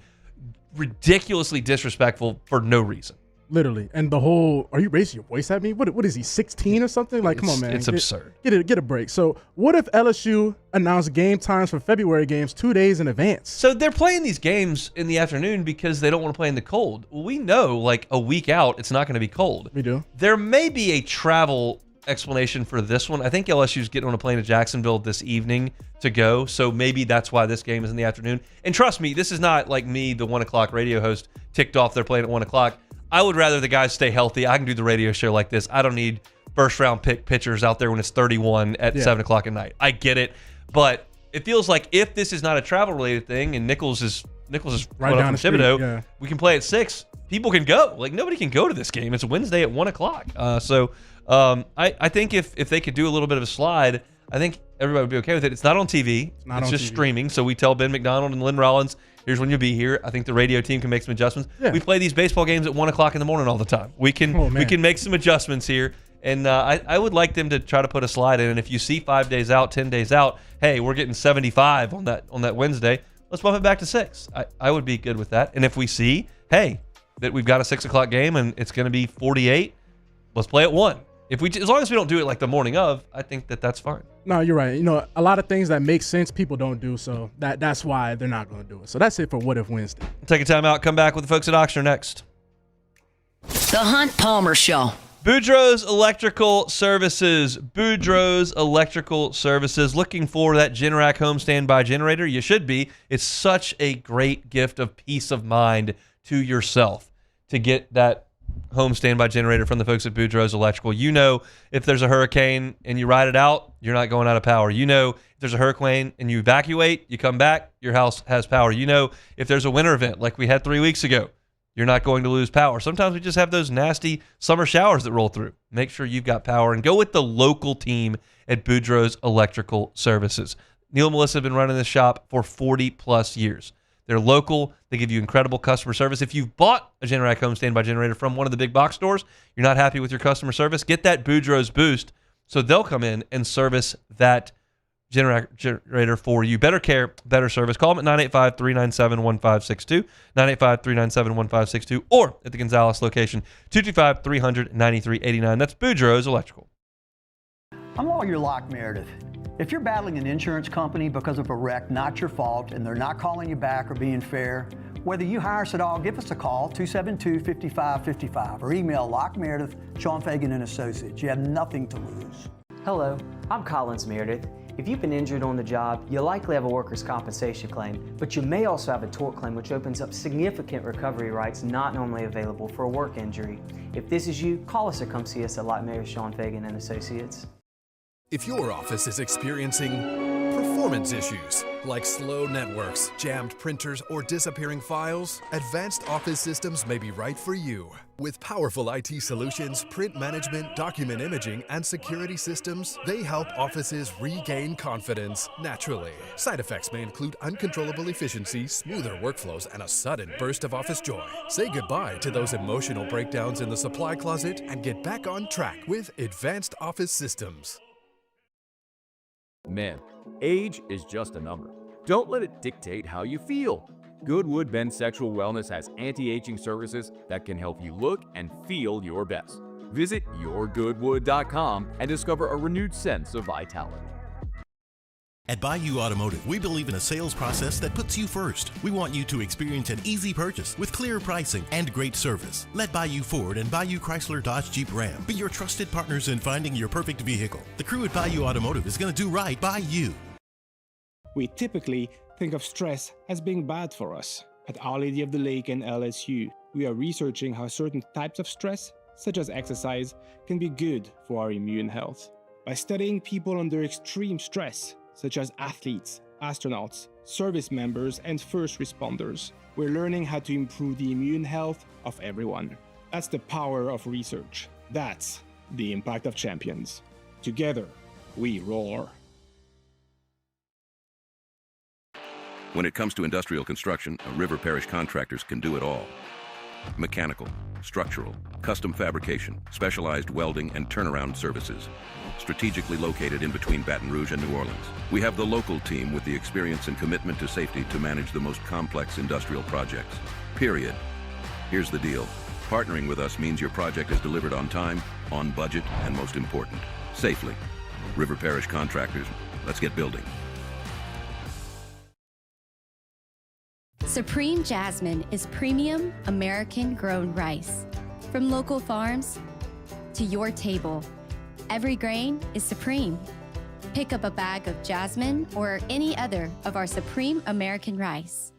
ridiculously disrespectful for no reason. Literally. And the whole, are you raising your voice at me? What is he, 16 or something? Like, come on, man. It's absurd. Get a break. So what if LSU announced game times for February games 2 days in advance? So they're playing these games in the afternoon because they don't want to play in the cold. Well, we know, like, a week out, it's not going to be cold. We do. There may be a travel explanation for this one. I think LSU's getting on a plane to Jacksonville this evening to go, so maybe that's why this game is in the afternoon. And trust me, this is not like me, the 1 o'clock radio host, ticked off they're playing at 1 o'clock. I would rather the guys stay healthy. I can do the radio show like this. I don't need first-round pick pitchers out there when it's 31 at 7 o'clock at night. I get it, but it feels like if this is not a travel-related thing and Nicholls is right down the street, Thibodeau, we can play at 6. People can go. Like, nobody can go to this game. It's Wednesday at 1 o'clock. I think if they could do a little bit of a slide, I think everybody would be okay with it. It's not on TV. It's just streaming. So we tell Ben McDonald and Lynn Rollins, here's when you'll be here. I think the radio team can make some adjustments. Yeah. We play these baseball games at 1 o'clock in the morning all the time. We can make some adjustments here. And I would like them to try to put a slide in. And if you see 5 days out, 10 days out, hey, we're getting 75 on that Wednesday, let's bump it back to 6. I would be good with that. And if we see, hey, that we've got a 6 o'clock game and it's going to be 48, let's play at 1. As long as we don't do it like the morning of, I think that's fine. No, you're right. You know, a lot of things that make sense, people don't do, so that's why they're not going to do it. So that's it for What If Wednesday. Take a time out. Come back with the folks at Oxner next. The Hunt Palmer Show. Boudreaux's Electrical Services. Boudreaux's Electrical Services. Looking for that Generac home standby generator? You should be. It's such a great gift of peace of mind to yourself to get that home standby generator from the folks at Boudreaux's Electrical. You know, if there's a hurricane and you ride it out, you're not going out of power. You know, if there's a hurricane and you evacuate, you come back, your house has power. You know, if there's a winter event like we had 3 weeks ago, you're not going to lose power. Sometimes we just have those nasty summer showers that roll through. Make sure you've got power and go with the local team at Boudreaux's Electrical Services. Neil and Melissa have been running this shop for 40 plus years. They're local. They give you incredible customer service. If you've bought a Generac home standby generator from one of the big box stores, you're not happy with your customer service, get that Boudreaux's boost so they'll come in and service that generator for you. Better care, better service. Call them at 985-397-1562, 985-397-1562, or at the Gonzales location, 225-300-9389. That's Boudreaux's Electrical. I'm Lawyer Locke Meredith. If you're battling an insurance company because of a wreck not your fault and they're not calling you back or being fair, whether you hire us at all, give us a call, 272-5555, or email Locke Meredith, Sean Fagan and Associates. You have nothing to lose. Hello, I'm Collins Meredith. If you've been injured on the job, you likely have a workers' compensation claim, but you may also have a tort claim, which opens up significant recovery rights not normally available for a work injury. If this is you, call us or come see us at Locke Meredith, Sean Fagan and Associates. If your office is experiencing performance issues like slow networks, jammed printers, or disappearing files, Advanced Office Systems may be right for you. With powerful IT solutions, print management, document imaging, and security systems, they help offices regain confidence naturally. Side effects may include uncontrollable efficiency, smoother workflows, and a sudden burst of office joy. Say goodbye to those emotional breakdowns in the supply closet and get back on track with Advanced Office Systems. Man, age is just a number. Don't let it dictate how you feel. Goodwood Men's Sexual Wellness has anti-aging services that can help you look and feel your best. Visit yourgoodwood.com and discover a renewed sense of vitality. At Bayou Automotive, we believe in a sales process that puts you first. We want you to experience an easy purchase with clear pricing and great service. Let Bayou Ford and Bayou Chrysler Dodge Jeep Ram be your trusted partners in finding your perfect vehicle. The crew at Bayou Automotive is going to do right by you. We typically think of stress as being bad for us. At Our Lady of the Lake and LSU, we are researching how certain types of stress, such as exercise, can be good for our immune health. By studying people under extreme stress, such as athletes, astronauts, service members, and first responders, we're learning how to improve the immune health of everyone. That's the power of research. That's the impact of champions. Together, we roar. When it comes to industrial construction, River Parish contractors can do it all. Mechanical, structural, custom fabrication, specialized welding, and turnaround services. Strategically located in between Baton Rouge and New Orleans, we have the local team with the experience and commitment to safety to manage the most complex industrial projects. Period. Here's the deal. Partnering with us means your project is delivered on time, on budget, and most important, safely. River Parish Contractors, let's get building. Supreme Jasmine is premium American-grown rice. From local farms to your table, every grain is supreme. Pick up a bag of Jasmine or any other of our Supreme American rice.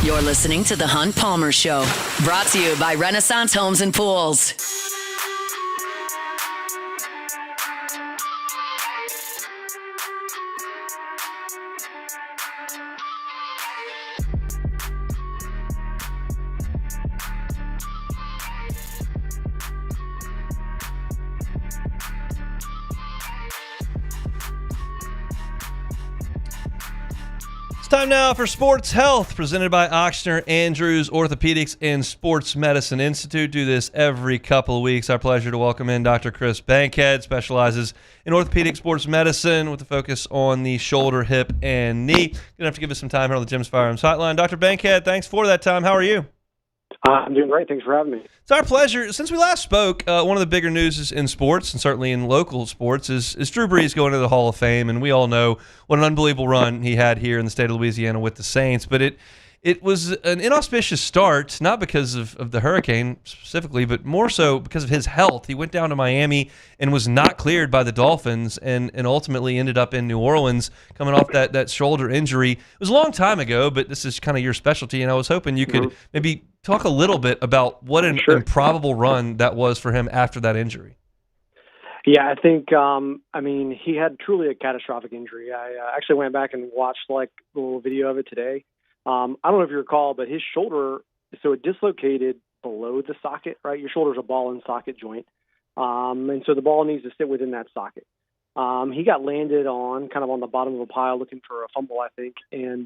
You're listening to The Hunt Palmer Show, brought to you by Renaissance Homes and Pools. Time now for Sports Health, presented by Ochsner Andrews Orthopedics and Sports Medicine Institute. Do this every couple of weeks. Our pleasure to welcome in Dr. Chris Bankhead, specializes in orthopedic sports medicine with a focus on the shoulder, hip, and knee. Going to have to give us some time here on the Jim's Firearms Hotline. Dr. Bankhead, thanks for that time. How are you? I'm doing great. Thanks for having me. It's our pleasure. Since we last spoke, one of the bigger news in sports, and certainly in local sports, is Drew Brees going to the Hall of Fame. And we all know what an unbelievable run he had here in the state of Louisiana with the Saints. But it was an inauspicious start, not because of the hurricane specifically, but more so because of his health. He went down to Miami and was not cleared by the Dolphins and ultimately ended up in New Orleans coming off that shoulder injury. It was a long time ago, but this is kind of your specialty, and I was hoping you could maybe talk a little bit about what an improbable run that was for him after that injury. Yeah, I think, he had truly a catastrophic injury. I actually went back and watched like a little video of it today. I don't know if you recall, but his shoulder, so it dislocated below the socket, right? Your shoulder's a ball and socket joint. And so the ball needs to sit within that socket. He got landed on kind of on the bottom of a pile looking for a fumble, I think. And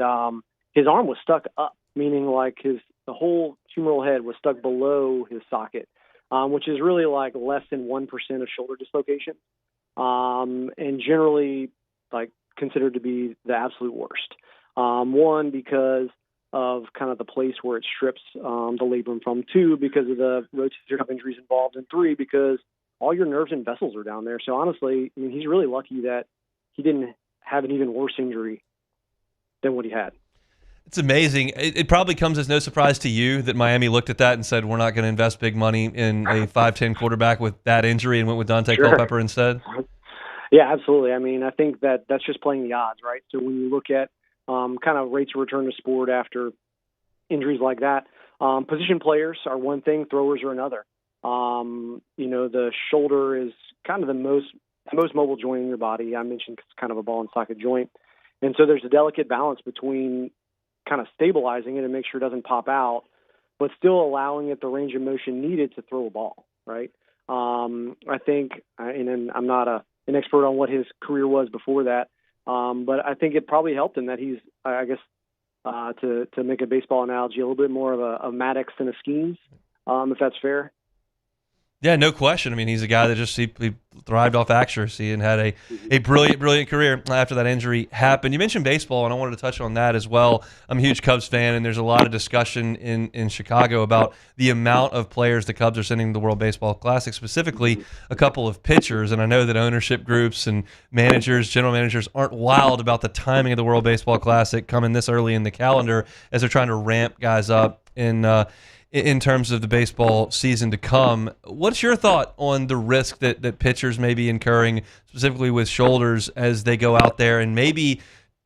his arm was stuck up, meaning like the whole humeral head was stuck below his socket, which is really like less than 1% of shoulder dislocation. And generally like considered to be the absolute worst. One, because of kind of the place where it strips the labrum from. Two, because of the rotator cuff injuries involved. And three, because all your nerves and vessels are down there. So honestly, I mean, he's really lucky that he didn't have an even worse injury than what he had. It's amazing. It probably comes as no surprise to you that Miami looked at that and said, we're not going to invest big money in a 5'10" quarterback with that injury and went with Dante Culpepper instead. Yeah, absolutely. I mean, I think that's just playing the odds, right? So when you look at kind of rates of return to sport after injuries like that, position players are one thing, throwers are another. The shoulder is kind of the most mobile joint in your body. I mentioned it's kind of a ball and socket joint. And so there's a delicate balance between kind of stabilizing it and make sure it doesn't pop out, but still allowing it the range of motion needed to throw a ball, right? I think, and I'm not an expert on what his career was before that, but I think it probably helped him that he's, I guess, to make a baseball analogy, a little bit more of a Maddox than a Skeens, if that's fair. Yeah, no question. I mean, he's a guy that just he thrived off accuracy and had a brilliant career after that injury happened. You mentioned baseball, and I wanted to touch on that as well. I'm a huge Cubs fan, and there's a lot of discussion in Chicago about the amount of players the Cubs are sending to the World Baseball Classic, specifically a couple of pitchers. And I know that ownership groups and managers, general managers, aren't wild about the timing of the World Baseball Classic coming this early in the calendar as they're trying to ramp guys up in terms of the baseball season to come. What's your thought on the risk that pitchers may be incurring, specifically with shoulders, as they go out there and maybe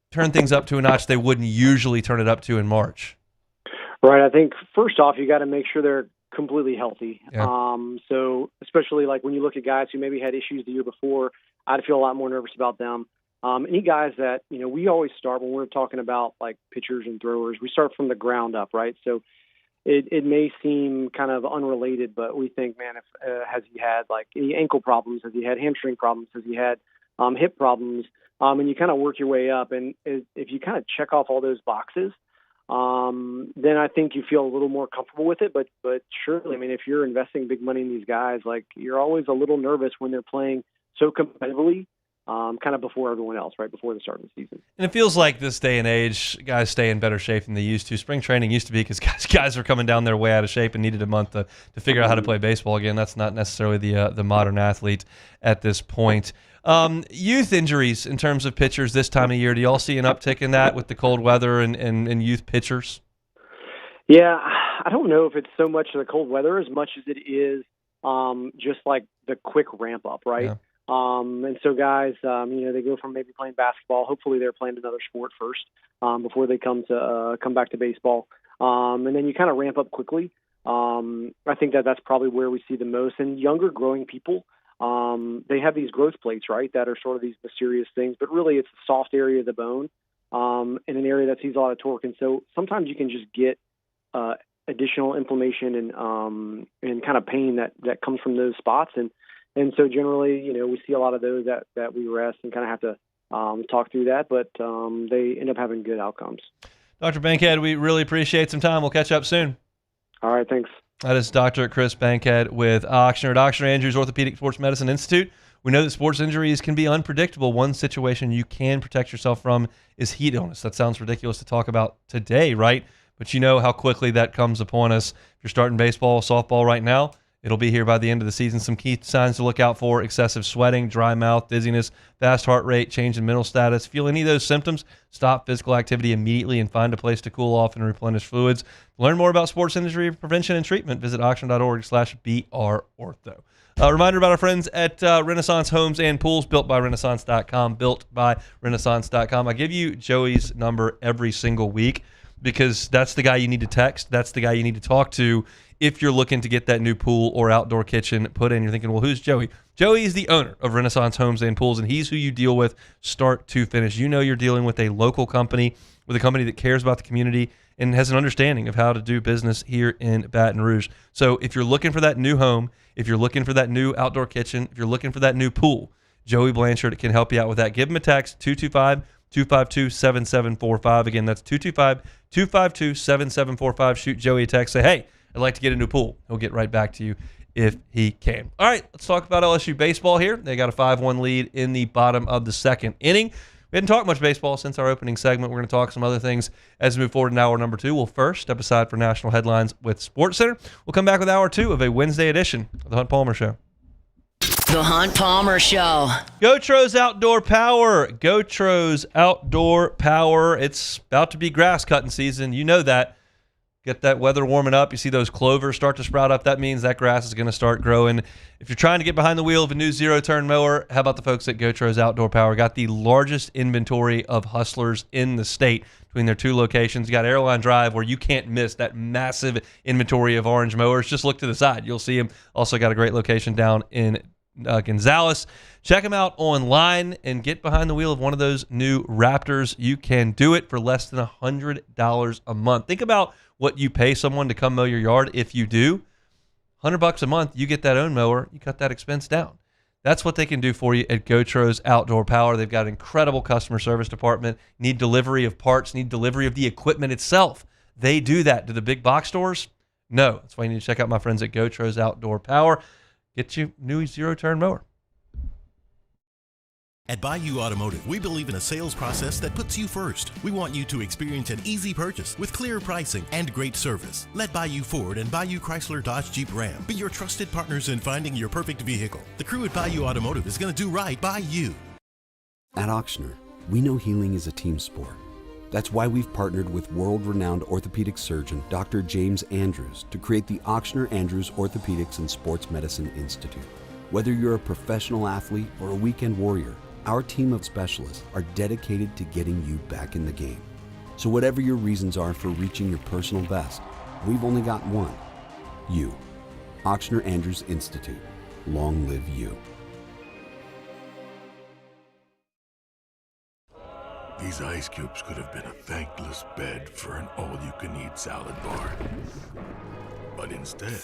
turn things up to a notch they wouldn't usually turn it up to in March? Right. I think first off, you got to make sure they're completely healthy. Yeah. So especially like when you look at guys who maybe had issues the year before, I'd feel a lot more nervous about them. Any guys that, we always start when we're talking about like pitchers and throwers, we start from the ground up, right? So it may seem kind of unrelated, but we think, man, has he had like any ankle problems? Has he had hamstring problems? Has he had hip problems? And you kind of work your way up. And if you kind of check off all those boxes, then I think you feel a little more comfortable with it. But surely, I mean, if you're investing big money in these guys, like you're always a little nervous when they're playing so competitively. Kind of before everyone else, right before the start of the season. And it feels like this day and age, guys stay in better shape than they used to. Spring training used to be because guys were coming down their way out of shape and needed a month to figure out how to play baseball again. That's not necessarily the modern athlete at this point. Youth injuries in terms of pitchers this time of year, do you all see an uptick in that with the cold weather and youth pitchers? Yeah, I don't know if it's so much the cold weather as much as it is just like the quick ramp up, right? Yeah. And so guys, they go from maybe playing basketball. Hopefully they're playing another sport first before they come back to baseball. And then you kind of ramp up quickly. I think that's probably where we see the most. And younger growing people, they have these growth plates, right, that are sort of these mysterious things. But really it's a soft area of the bone in an area that sees a lot of torque. And so sometimes you can just get additional inflammation and kind of pain that comes from those spots. And so generally, we see a lot of those that we rest and kind of have to talk through that, but they end up having good outcomes. Dr. Bankhead, we really appreciate some time. We'll catch up soon. All right, thanks. That is Dr. Chris Bankhead with Ochsner at Ochsner Andrews Orthopedic Sports Medicine Institute. We know that sports injuries can be unpredictable. One situation you can protect yourself from is heat illness. That sounds ridiculous to talk about today, right? but you know how quickly that comes upon us. If you're starting baseball, softball right now, it'll be here by the end of the season. Some key signs to look out for: excessive sweating, dry mouth, dizziness, fast heart rate, change in mental status. Feel any of those symptoms? Stop physical activity immediately and find a place to cool off and replenish fluids. To learn more about sports injury prevention and treatment, visit oxnard.org/BRortho. Reminder about our friends at Renaissance Homes and Pools, built by Renaissance.com, built by Renaissance.com. I give you Joey's number every single week because that's the guy you need to text. That's the guy you need to talk to if you're looking to get that new pool or outdoor kitchen put in. You're thinking, well, who's Joey? Joey is the owner of Renaissance Homes and Pools, and he's who you deal with start to finish. You know you're dealing with a local company, with a company that cares about the community and has an understanding of how to do business here in Baton Rouge. So if you're looking for that new home, if you're looking for that new outdoor kitchen, if you're looking for that new pool, Joey Blanchard can help you out with that. Give him a text, 225-252-7745. Again, that's 225-252-7745. Shoot Joey a text. Say, hey, I'd like to get a new pool. He'll get right back to you if he can. All right, let's talk about LSU baseball here. They got a 5-1 lead in the bottom of the second inning. We hadn't talked much baseball since our opening segment. We're going to talk some other things as we move forward in hour number 2. We'll first step aside for national headlines with SportsCenter. We'll come back with hour 2 of a Wednesday edition of the Hunt Palmer Show. The Hunt Palmer Show. GoTro's Outdoor Power. GoTro's Outdoor Power. It's about to be grass cutting season. You know that. Get that weather warming up. You see those clovers start to sprout up. That means that grass is going to start growing. If you're trying to get behind the wheel of a new zero-turn mower, how about the folks at GoTro's Outdoor Power? Got the largest inventory of Hustlers in the state between their 2 locations. You got Airline Drive, where you can't miss that massive inventory of orange mowers. Just look to the side. You'll see them. Also got a great location down in Gonzales. Check them out online and get behind the wheel of one of those new Raptors. You can do it for less than $100 a month. Think about what you pay someone to come mow your yard. If you do, $100 a month, you get that own mower, you cut that expense down. That's what they can do for you at GoTro's Outdoor Power. They've got an incredible customer service department. Need delivery of parts, need delivery of the equipment itself. They do that. Do the big box stores? No. That's why you need to check out my friends at GoTro's Outdoor Power. Get you new zero-turn mower. At Bayou Automotive, we believe in a sales process that puts you first. We want you to experience an easy purchase with clear pricing and great service. Let Bayou Ford and Bayou Chrysler Dodge Jeep Ram be your trusted partners in finding your perfect vehicle. The crew at Bayou Automotive is going to do right by you. At Ochsner, we know healing is a team sport. That's why we've partnered with world-renowned orthopedic surgeon Dr. James Andrews to create the Ochsner Andrews Orthopedics and Sports Medicine Institute. Whether you're a professional athlete or a weekend warrior, our team of specialists are dedicated to getting you back in the game. So whatever your reasons are for reaching your personal best, we've only got one: you. Ochsner Andrews Institute. Long live you. These ice cubes could have been a thankless bed for an all-you-can-eat salad bar. But instead,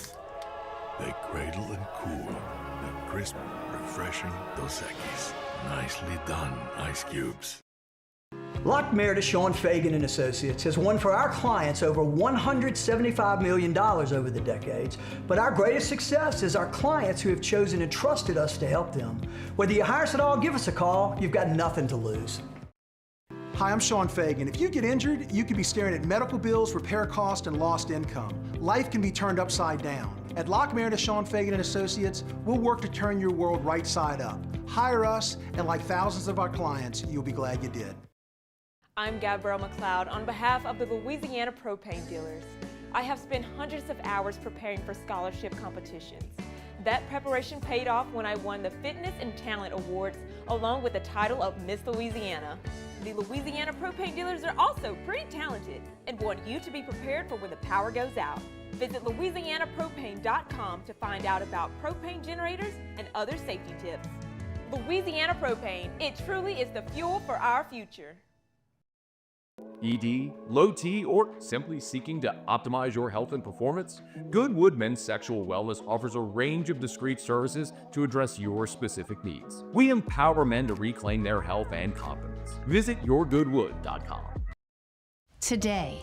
they cradle and cool the crisp, refreshing Dos Equis. Nicely done, ice cubes. Lock Meredith, Sean Fagan and Associates has won for our clients over $175 million over the decades, but our greatest success is our clients who have chosen and trusted us to help them. Whether you hire us at all, give us a call. You've got nothing to lose. Hi, I'm Sean Fagan. If you get injured, you could be staring at medical bills, repair costs, and lost income. Life can be turned upside down. At Lock Meredith, Sean Fagan and Associates, we'll work to turn your world right side up. Hire us, and like thousands of our clients, you'll be glad you did. I'm Gabrielle McLeod on behalf of the Louisiana Propane Dealers. I have spent hundreds of hours preparing for scholarship competitions. That preparation paid off when I won the Fitness and Talent Awards along with the title of Miss Louisiana. The Louisiana Propane Dealers are also pretty talented and want you to be prepared for when the power goes out. Visit LouisianaPropane.com to find out about propane generators and other safety tips. Louisiana Propane, it truly is the fuel for our future. ED, low T, or simply seeking to optimize your health and performance? Goodwood Men's Sexual Wellness offers a range of discreet services to address your specific needs. We empower men to reclaim their health and confidence. Visit yourgoodwood.com. Today,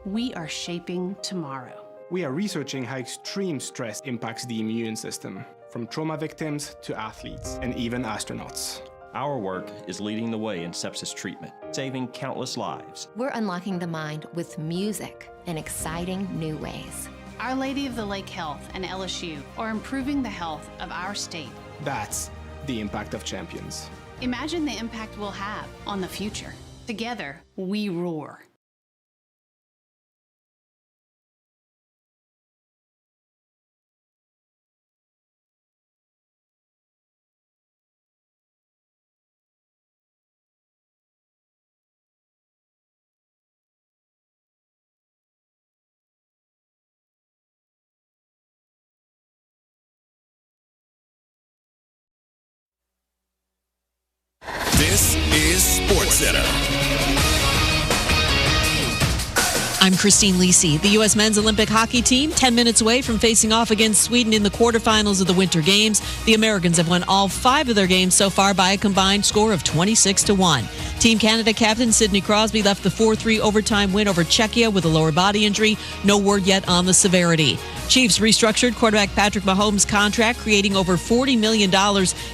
we are shaping tomorrow. We are researching how extreme stress impacts the immune system, from trauma victims to athletes and even astronauts. Our work is leading the way in sepsis treatment, saving countless lives. We're unlocking the mind with music in exciting new ways. Our Lady of the Lake Health and LSU are improving the health of our state. That's the impact of champions. Imagine the impact we'll have on the future. Together, we roar. This is SportsCenter. I'm Christine Lisi. The U.S. men's Olympic hockey team 10 minutes away from facing off against Sweden in the quarterfinals of the Winter Games. The Americans have won all 5 of their games so far by a combined score of 26-1. Team Canada captain Sidney Crosby left the 4-3 overtime win over Czechia with a lower body injury. No word yet on the severity. Chiefs restructured quarterback Patrick Mahomes' contract, creating over $40 million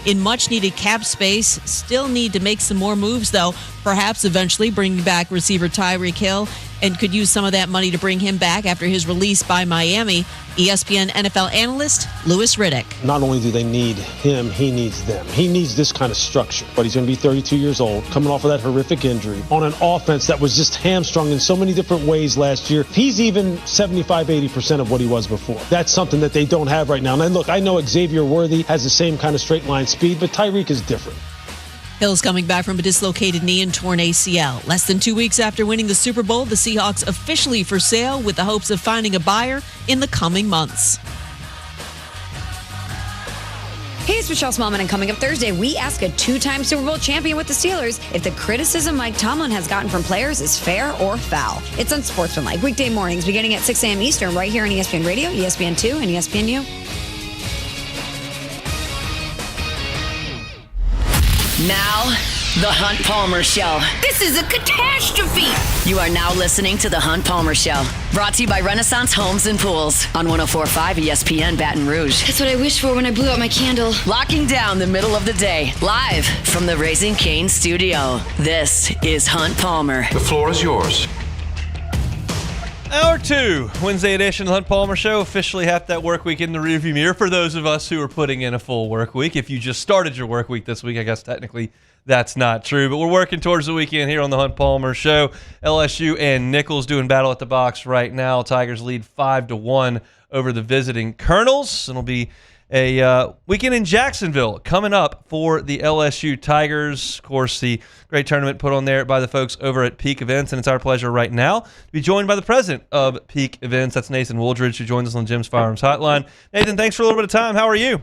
in much-needed cap space. Still need to make some more moves, though. Perhaps eventually bringing back receiver Tyreek Hill, and could use some of that money to bring him back after his release by Miami. ESPN NFL analyst Louis Riddick. Not only do they need him, he needs them. He needs this kind of structure. But he's going to be 32 years old, coming off of that horrific injury, on an offense that was just hamstrung in so many different ways last year. He's even 75-80% of what he was before. That's something that they don't have right now. And then, look, I know Xavier Worthy has the same kind of straight line speed, but Tyreek is different. Hill's coming back from a dislocated knee and torn ACL. Less than 2 weeks after winning the Super Bowl, the Seahawks officially for sale with the hopes of finding a buyer in the coming months. Hey, it's Michelle Smallman, and coming up Thursday, we ask a 2-time Super Bowl champion with the Steelers if the criticism Mike Tomlin has gotten from players is fair or foul. It's on Sportsmanlike, weekday mornings beginning at 6 a.m. Eastern, right here on ESPN Radio, ESPN2, and ESPNU. Now, The Hunt Palmer Show. This is a catastrophe! You are now listening to The Hunt Palmer Show. Brought to you by Renaissance Homes and Pools on 104.5 ESPN Baton Rouge. That's what I wished for when I blew out my candle. Locking down the middle of the day. Live from the Raising Cane studio. This is Hunt Palmer. The floor is yours. Hour 2, Wednesday edition of the Hunt Palmer Show. Officially half that work week in the rearview mirror for those of us who are putting in a full work week. If you just started your work week this week, I guess technically that's not true. But we're working towards the weekend here on the Hunt Palmer Show. LSU and Nicholls doing battle at the box right now. Tigers lead 5-1 over the visiting Colonels. It'll be a weekend in Jacksonville coming up for the LSU Tigers. Of course, the great tournament put on there by the folks over at Peak Events, and it's our pleasure right now to be joined by the president of Peak Events. That's Nathan Wooldridge, who joins us on Jim's Firearms Hotline. Nathan, thanks for a little bit of time. How are you?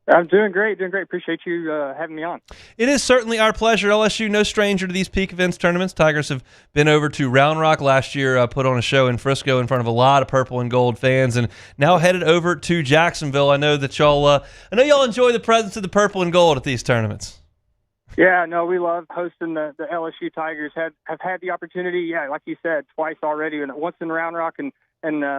I'm doing great. Appreciate you having me on. It is certainly our pleasure. LSU, no stranger to these Peak Events tournaments. Tigers have been over to Round Rock last year, put on a show in Frisco in front of a lot of purple and gold fans, and now headed over to Jacksonville. I know that y'all enjoy the presence of the purple and gold at these tournaments. Yeah, no, we love hosting the LSU Tigers. Have had the opportunity, like you said, twice already, and once in Round Rock and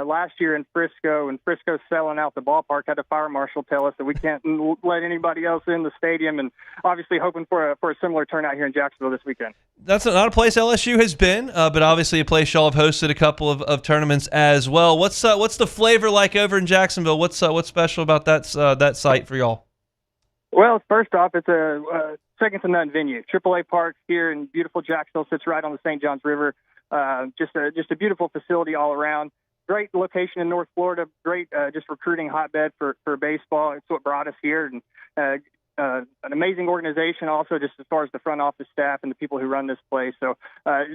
last year in Frisco, and Frisco selling out the ballpark, had the fire marshal tell us that we can't let anybody else in the stadium, and obviously hoping for a similar turnout here in Jacksonville this weekend. That's not a place LSU has been, but obviously a place y'all have hosted a couple of tournaments as well. What's the flavor like over in Jacksonville? What's special about that site for y'all? Well, first off, it's a second to none venue. AAA Park here in beautiful Jacksonville sits right on the St. Johns River. Just a beautiful facility all around. Great location in North Florida. Great just recruiting hotbed for baseball. It's what brought us here. And an amazing organization also just as far as the front office staff and the people who run this place. So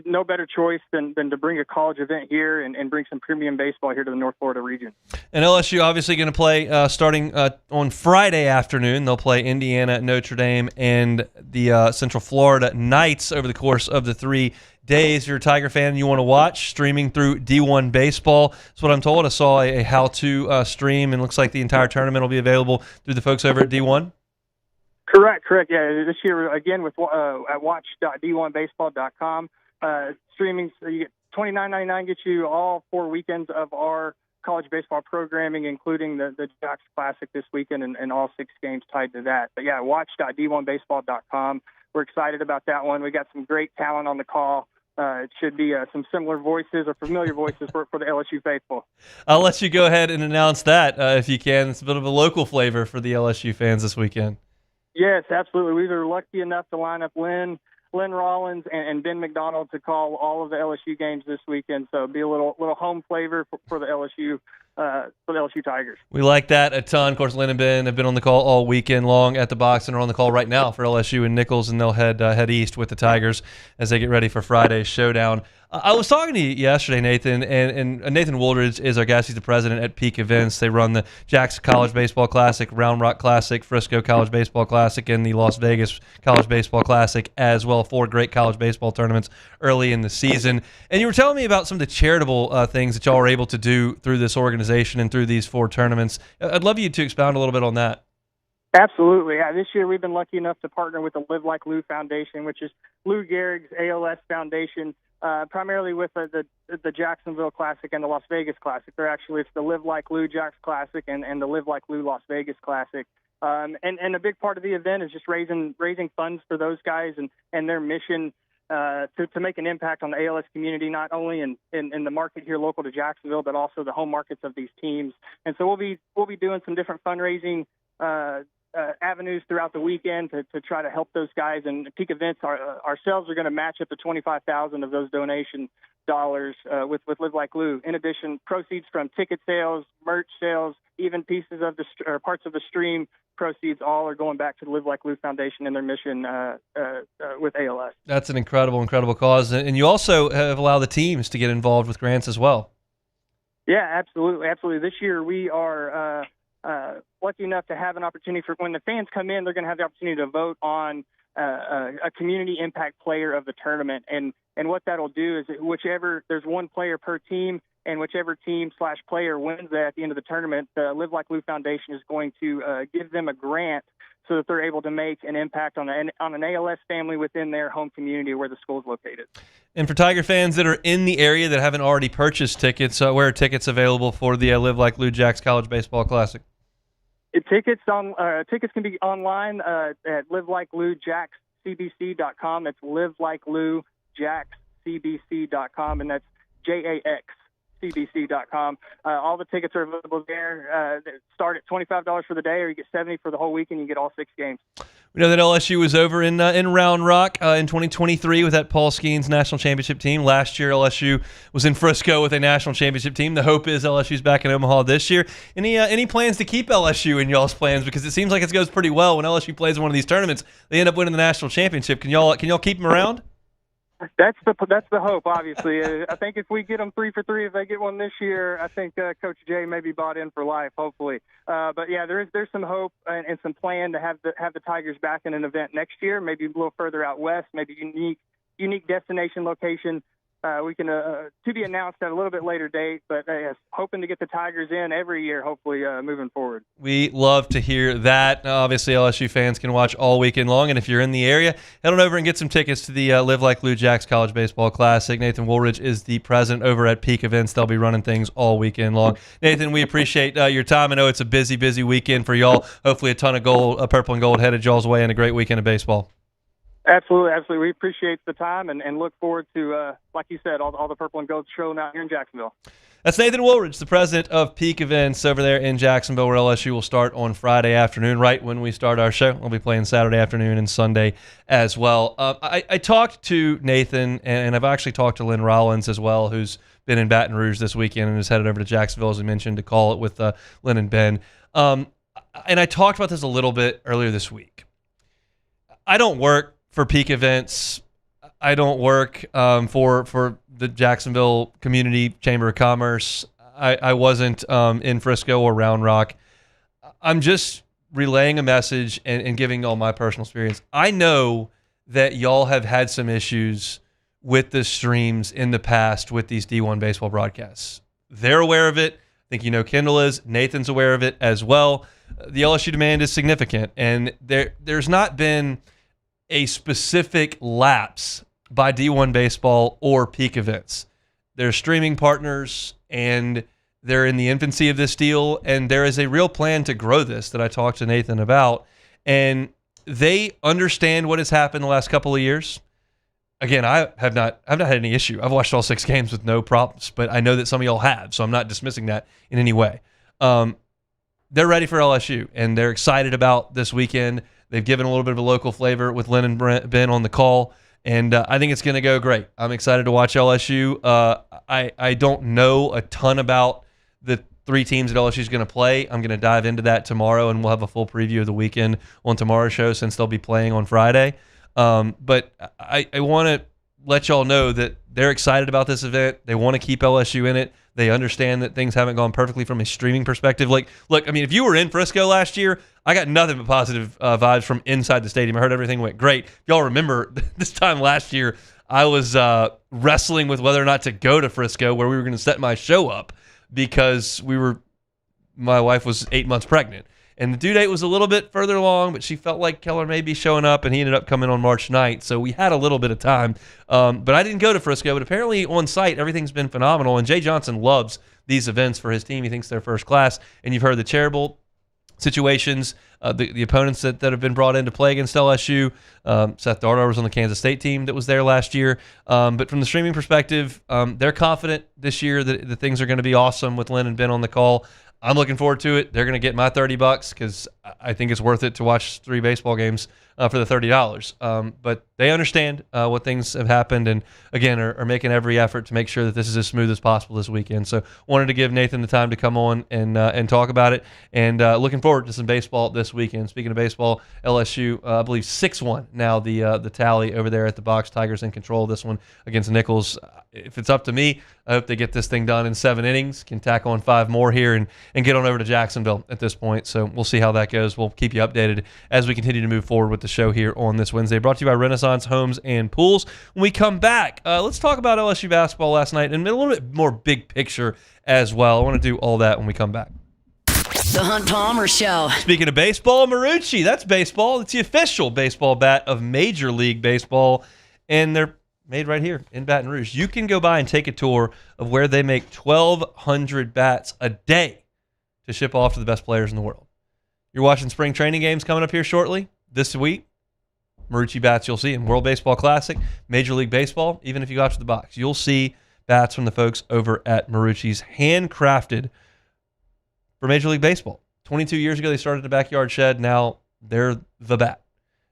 no better choice than to bring a college event here and bring some premium baseball here to the North Florida region. And LSU obviously going to play starting on Friday afternoon. They'll play Indiana, Notre Dame, and the Central Florida Knights over the course of the 3 days. If you're a Tiger fan and you want to watch, streaming through D1 Baseball. That's what I'm told. I saw a how-to stream, and looks like the entire tournament will be available through the folks over at D1. Correct. Yeah, this year, again, with at watch.d1baseball.com. Streaming, so you get $29.99 gets you all 4 weekends of our college baseball programming, including the Jacks Classic this weekend and all 6 games tied to that. But, yeah, watch.d1baseball.com. We're excited about that one. We got some great talent on the call it should be some similar voices or familiar voices for the LSU faithful. I'll let you go ahead and announce that if you can. It's a bit of a local flavor for the LSU fans this weekend. Yes, absolutely. We were lucky enough to line up Lynn Rollins and Ben McDonald to call all of the LSU games this weekend. So it'll be a little home flavor for the LSU Tigers. We like that a ton. Of course, Lynn and Ben have been on the call all weekend long at the box and are on the call right now for LSU and Nicholls, and they'll head east with the Tigers as they get ready for Friday's showdown. I was talking to you yesterday, Nathan, and Nathan Woolridge is our guest. He's the president at Peak Events. They run the Jackson College Baseball Classic, Round Rock Classic, Frisco College Baseball Classic, and the Las Vegas College Baseball Classic as well. 4 great college baseball tournaments early in the season. And you were telling me about some of the charitable things that y'all are able to do through this organization and through these 4 tournaments. I'd love you to expound a little bit on that. Absolutely. Yeah, this year we've been lucky enough to partner with the Live Like Lou Foundation, which is Lou Gehrig's ALS foundation, primarily with the Jacksonville Classic and the Las Vegas Classic. It's the Live Like Lou Jax Classic and the Live Like Lou Las Vegas Classic. And a big part of the event is just raising funds for those guys and their mission to make an impact on the ALS community, not only in the market here local to Jacksonville, but also the home markets of these teams. And so we'll be doing some different fundraising avenues throughout the weekend to try to help those guys. And Peak Events ourselves are going to match up to $25,000 of those donation dollars with Live Like Lou. In addition, proceeds from ticket sales, merch sales, even pieces of or parts of the stream proceeds, all are going back to the Live Like Lou Foundation and their mission with ALS. That's an incredible cause. And you also have allowed the teams to get involved with grants as well. Yeah, absolutely. This year we are lucky enough to have an opportunity for when the fans come in, they're going to have the opportunity to vote on a community impact player of the tournament. And what that'll do is there's 1 player per team, and whichever team/player wins that at the end of the tournament, the Live Like Lou Foundation is going to give them a grant so that they're able to make an impact on an ALS family within their home community where the school is located. And for Tiger fans that are in the area that haven't already purchased tickets, where are tickets available for the Live Like Lou Jax College Baseball Classic? Tickets can be online at livelikeloujaxcbc.com. That's livelikeloujaxcbc.com, and that's JAXCBC.com. All the tickets are available there. Start at $25 for the day, or you get $70 for the whole weekend. You get all 6 games. We know that LSU was over in Round Rock in 2023 with that Paul Skeens national championship team. Last year, LSU was in Frisco with a national championship team. The hope is LSU's back in Omaha this year. Any plans to keep LSU in y'all's plans? Because it seems like it goes pretty well when LSU plays in one of these tournaments. They end up winning the national championship. Can y'all keep them around? That's the hope, obviously. I think if we get them 3 for 3, if they get one this year, I think Coach Jay may be bought in for life, hopefully. But yeah, there's some hope and some plan to have the Tigers back in an event next year, maybe a little further out west, maybe unique destination location. We can to be announced at a little bit later date, but hoping to get the Tigers in every year, hopefully moving forward. We love to hear that. Obviously, LSU fans can watch all weekend long, and if you're in the area, head on over and get some tickets to the Live Like Lou Jax College Baseball Classic. Nathan Woolridge is the president over at Peak Events. They'll be running things all weekend long. Nathan, we appreciate your time. I know it's a busy weekend for y'all. Hopefully a ton of purple and gold headed y'all's way, and a great weekend of baseball. Absolutely. We appreciate the time and look forward to, like you said, all the purple and gold showing out here in Jacksonville. That's Nathan Woolridge, the president of Peak Events over there in Jacksonville, where LSU will start on Friday afternoon, right when we start our show. We'll be playing Saturday afternoon and Sunday as well. I talked to Nathan, and I've actually talked to Lynn Rollins as well, who's been in Baton Rouge this weekend and is headed over to Jacksonville, as we mentioned, to call it with Lynn and Ben. And I talked about this a little bit earlier this week. I don't work for Peak Events. I don't work for the Jacksonville Community Chamber of Commerce. I wasn't in Frisco or Round Rock. I'm just relaying a message and giving all my personal experience. I know that y'all have had some issues with the streams in the past with these D1 baseball broadcasts. They're aware of it. I think Kendall is. Nathan's aware of it as well. The LSU demand is significant, and there's not been a specific lapse by D1 baseball or Peak Events. They're streaming partners, and they're in the infancy of this deal, and there is a real plan to grow this that I talked to Nathan about, and they understand what has happened the last couple of years. again, I've not had any issue. I've watched all 6 games with no problems, but I know that some of y'all have, so I'm not dismissing that in any way. They're ready for LSU, and they're excited about this weekend. They've given a little bit of a local flavor with Lynn and Ben on the call, and I think it's going to go great. I'm excited to watch LSU. I don't know a ton about the 3 teams that LSU is going to play. I'm going to dive into that tomorrow, and we'll have a full preview of the weekend on tomorrow's show since they'll be playing on Friday. But I want to let y'all know that they're excited about this event. They want to keep LSU in it. They understand that things haven't gone perfectly from a streaming perspective. Like, look, I mean, if you were in Frisco last year, I got nothing but positive vibes from inside the stadium. I heard everything went great. If y'all remember, this time last year, I was wrestling with whether or not to go to Frisco, where we were going to set my show up, because my wife was 8 months pregnant. And the due date was a little bit further along, but she felt like Keller may be showing up, and he ended up coming on March 9th. So we had a little bit of time. But I didn't go to Frisco, but apparently on site, everything's been phenomenal. And Jay Johnson loves these events for his team. He thinks they're first class. And you've heard the charitable situations, the opponents that have been brought in to play against LSU. Seth Darter was on the Kansas State team that was there last year. But from the streaming perspective, they're confident this year that the things are going to be awesome with Lynn and Ben on the call. I'm looking forward to it. They're going to get my $30 because I think it's worth it to watch 3 baseball games for the $30. But they understand what things have happened, and again are making every effort to make sure that this is as smooth as possible this weekend. So wanted to give Nathan the time to come on and talk about it, and looking forward to some baseball this weekend. Speaking of baseball, LSU, I believe 6-1 now the tally over there at the box. Tigers in control of this one against Nicholls. If it's up to me, I hope they get this thing done in 7 innings, can tack on 5 more here and get on over to Jacksonville at this point. So we'll see how that goes. We'll keep you updated as we continue to move forward with the show here on this Wednesday. Brought to you by Renaissance Homes and Pools. When we come back, let's talk about LSU basketball last night and a little bit more big picture as well. I want to do all that when we come back. The Hunt Palmer Show. Speaking of baseball, Marucci, that's baseball. It's the official baseball bat of Major League Baseball, and they're made right here in Baton Rouge. You can go by and take a tour of where they make 1,200 bats a day to ship off to the best players in the world. You're watching spring training games coming up here shortly this week. Marucci bats you'll see in World Baseball Classic, Major League Baseball. Even if you go out to the box, you'll see bats from the folks over at Marucci's, handcrafted for Major League Baseball. 22 years ago, they started the Backyard Shed. Now they're the bat.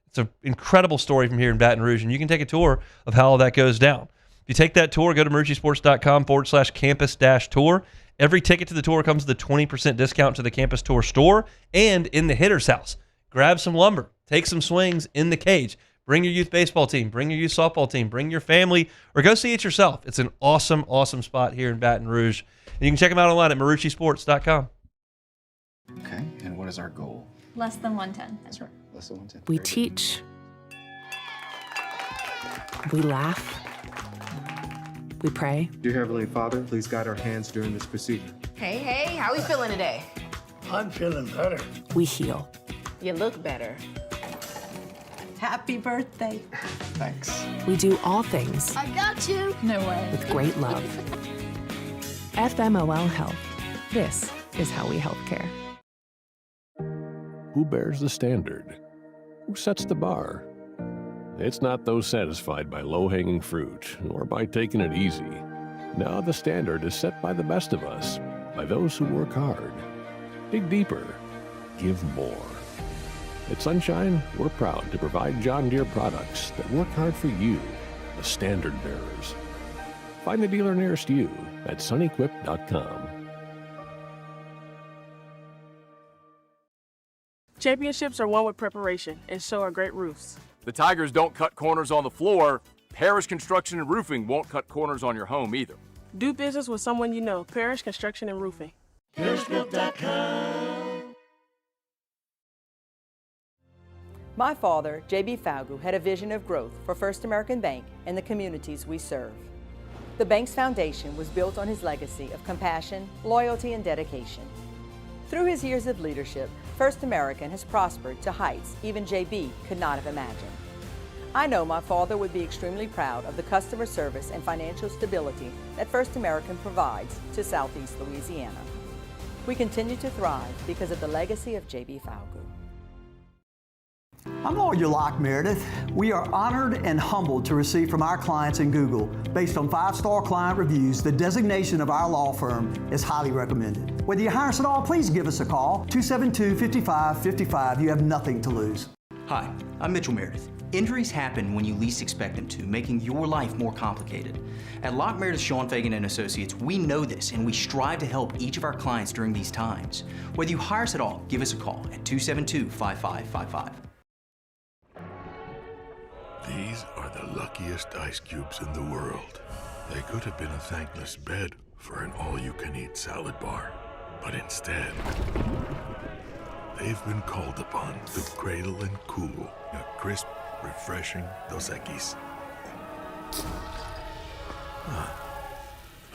It's an incredible story from here in Baton Rouge, and you can take a tour of how all that goes down. If you take that tour, go to maruccisports.com/campus-tour. Every ticket to the tour comes with a 20% discount to the Campus Tour store and in the hitter's house. Grab some lumber, take some swings in the cage, bring your youth baseball team, bring your youth softball team, bring your family, or go see it yourself. It's an awesome, awesome spot here in Baton Rouge. And you can check them out online at maruccisports.com. Okay, and what is our goal? Less than 110. That's right, less than 110. We teach. We laugh. We pray. Dear Heavenly Father, please guide our hands during this procedure. Hey, how we feeling today? I'm feeling better. We heal. You look better. Happy birthday. Thanks. We do all things I got you. No way. with great love. FMOL Health. This is how we healthcare. Who bears the standard? Who sets the bar? It's not those satisfied by low-hanging fruit or by taking it easy. No, the standard is set by the best of us, by those who work hard. Dig deeper. Give more. At Sunshine, we're proud to provide John Deere products that work hard for you, the standard bearers. Find the dealer nearest you at sunequip.com. Championships are won with preparation, and so are great roofs. The Tigers don't cut corners on the floor. Parish Construction and Roofing won't cut corners on your home either. Do business with someone you know. Parish Construction and Roofing. My father, J.B. Falgu, had a vision of growth for First American Bank and the communities we serve. The bank's foundation was built on his legacy of compassion, loyalty, and dedication. Through his years of leadership, First American has prospered to heights even J.B. could not have imagined. I know my father would be extremely proud of the customer service and financial stability that First American provides to Southeast Louisiana. We continue to thrive because of the legacy of J.B. Falgu. I'm Lawyer Locke Meredith. We are honored and humbled to receive from our clients in Google. Based on 5-star client reviews, the designation of our law firm is highly recommended. Whether you hire us at all, please give us a call, 272-5555. You have nothing to lose. Hi, I'm Mitchell Meredith. Injuries happen when you least expect them to, making your life more complicated. At Locke Meredith, Sean Fagan and Associates, we know this, and we strive to help each of our clients during these times. Whether you hire us at all, give us a call at 272-5555. These are the luckiest ice cubes in the world. They could have been a thankless bed for an all-you-can-eat salad bar, but instead, they've been called upon to cradle and cool a crisp, refreshing Dos Equis.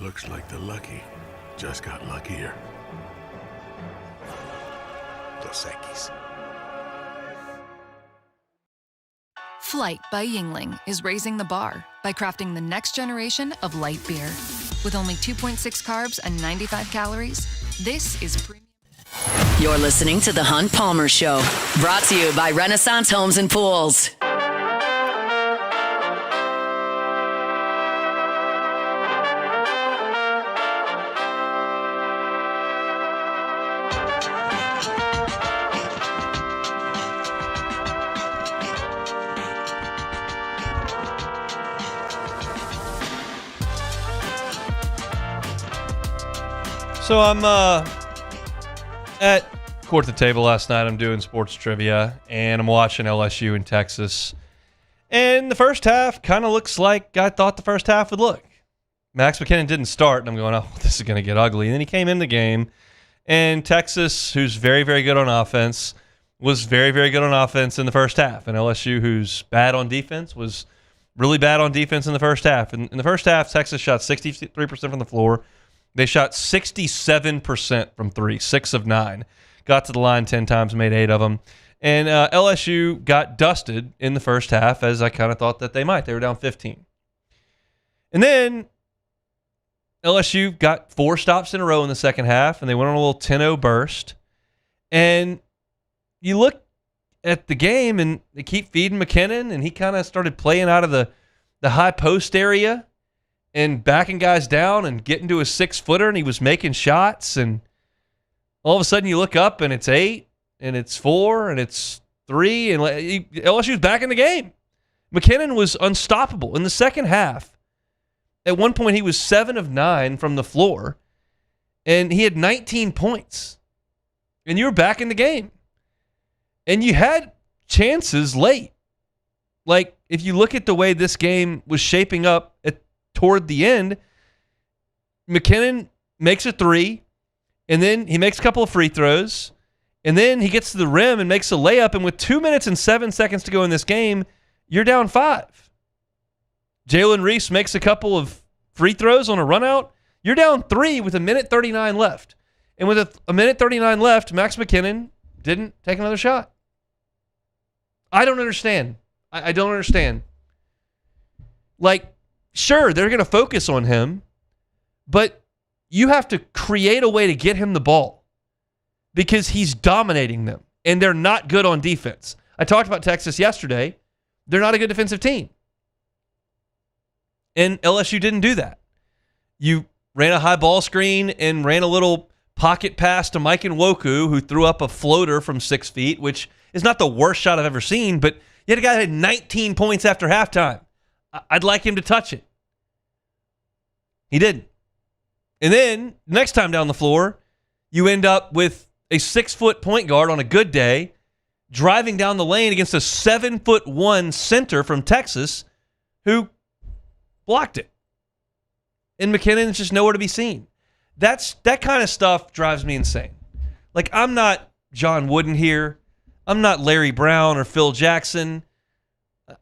Looks like the lucky just got luckier. Dos Equis. Flight by Yingling is raising the bar by crafting the next generation of light beer. With only 2.6 carbs and 95 calories, this is premium. You're listening to The Hunt Palmer Show, brought to you by Renaissance Homes and Pools. So I'm at court at the table last night. I'm doing sports trivia, and I'm watching LSU in Texas. And the first half kind of looks like I thought the first half would look. Max McKinnon didn't start, and I'm going, oh, this is going to get ugly. And then he came in the game, and Texas, who's very, very good on offense, was very, very good on offense in the first half. And LSU, who's bad on defense, was really bad on defense in the first half. In the first half, Texas shot 63% from the floor. They shot 67% from three, 6 of 9. Got to the line 10 times, made 8 of them. And LSU got dusted in the first half, as I kind of thought that they might. They were down 15. And then LSU got 4 stops in a row in the second half, and they went on a little 10-0 burst. And you look at the game, and they keep feeding McKinnon, and he kind of started playing out of the high post area and backing guys down and getting to a 6-footer, and he was making shots, and all of a sudden you look up and it's 8 and it's 4 and it's 3, and LSU's back in the game. McKinnon was unstoppable in the second half. At one point he was 7 of 9 from the floor, and he had 19 points, and you were back in the game, and you had chances late. Like, if you look at the way this game was shaping up toward the end, McKinnon makes a 3, and then he makes a couple of free throws, and then he gets to the rim and makes a layup, and with 2 minutes and 7 seconds to go in this game, you're down 5. Jalen Reese makes a couple of free throws on a run out. You're down 3 with 1:39 left. And with a minute 39 left, Max McKinnon didn't take another shot. I don't understand. I don't understand. Like, sure, they're going to focus on him, but you have to create a way to get him the ball because he's dominating them, and they're not good on defense. I talked about Texas yesterday. They're not a good defensive team. And LSU didn't do that. You ran a high ball screen and ran a little pocket pass to Mike Nwoku, who threw up a floater from 6 feet, which is not the worst shot I've ever seen, but you had a guy that had 19 points after halftime. I'd like him to touch it. He didn't. And then, next time down the floor, you end up with a 6-foot point guard on a good day driving down the lane against a 7'1" center from Texas who blocked it. And McKinnon's just nowhere to be seen. That kind of stuff drives me insane. Like, I'm not John Wooden here. I'm not Larry Brown or Phil Jackson.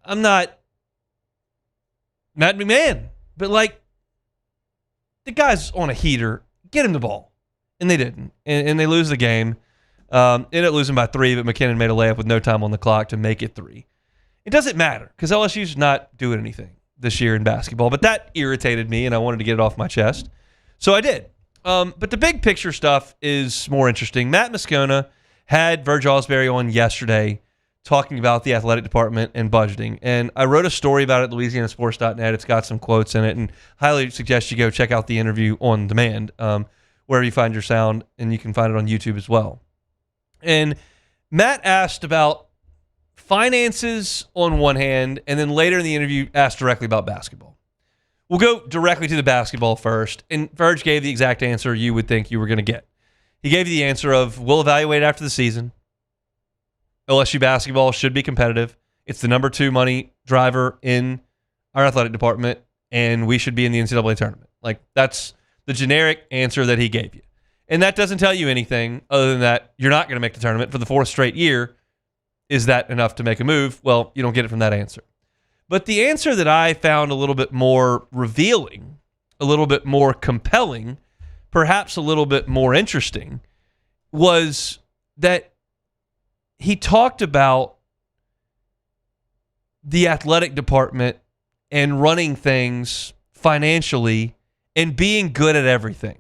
I'm not Matt McMahon. But, like, the guy's on a heater. Get him the ball. And they didn't. And they lose the game. Ended up losing by 3, but McKinnon made a layup with no time on the clock to make it 3. It doesn't matter because LSU's not doing anything this year in basketball. But that irritated me, and I wanted to get it off my chest. So I did. But the big picture stuff is more interesting. Matt Moscona had Verge Osbury on yesterday talking about the athletic department and budgeting. And I wrote a story about it at LouisianaSports.net. It's got some quotes in it, and highly suggest you go check out the interview on demand, wherever you find your sound, and you can find it on YouTube as well. And Matt asked about finances on one hand, and then later in the interview asked directly about basketball. We'll go directly to the basketball first, and Verge gave the exact answer you would think you were going to get. He gave you the answer of, we'll evaluate after the season. LSU basketball should be competitive. It's the number 2 money driver in our athletic department, and we should be in the NCAA tournament. Like, that's the generic answer that he gave you. And that doesn't tell you anything other than that you're not going to make the tournament for the 4th straight year. Is that enough to make a move? Well, you don't get it from that answer. But the answer that I found a little bit more revealing, a little bit more compelling, perhaps a little bit more interesting, was that he talked about the athletic department and running things financially and being good at everything.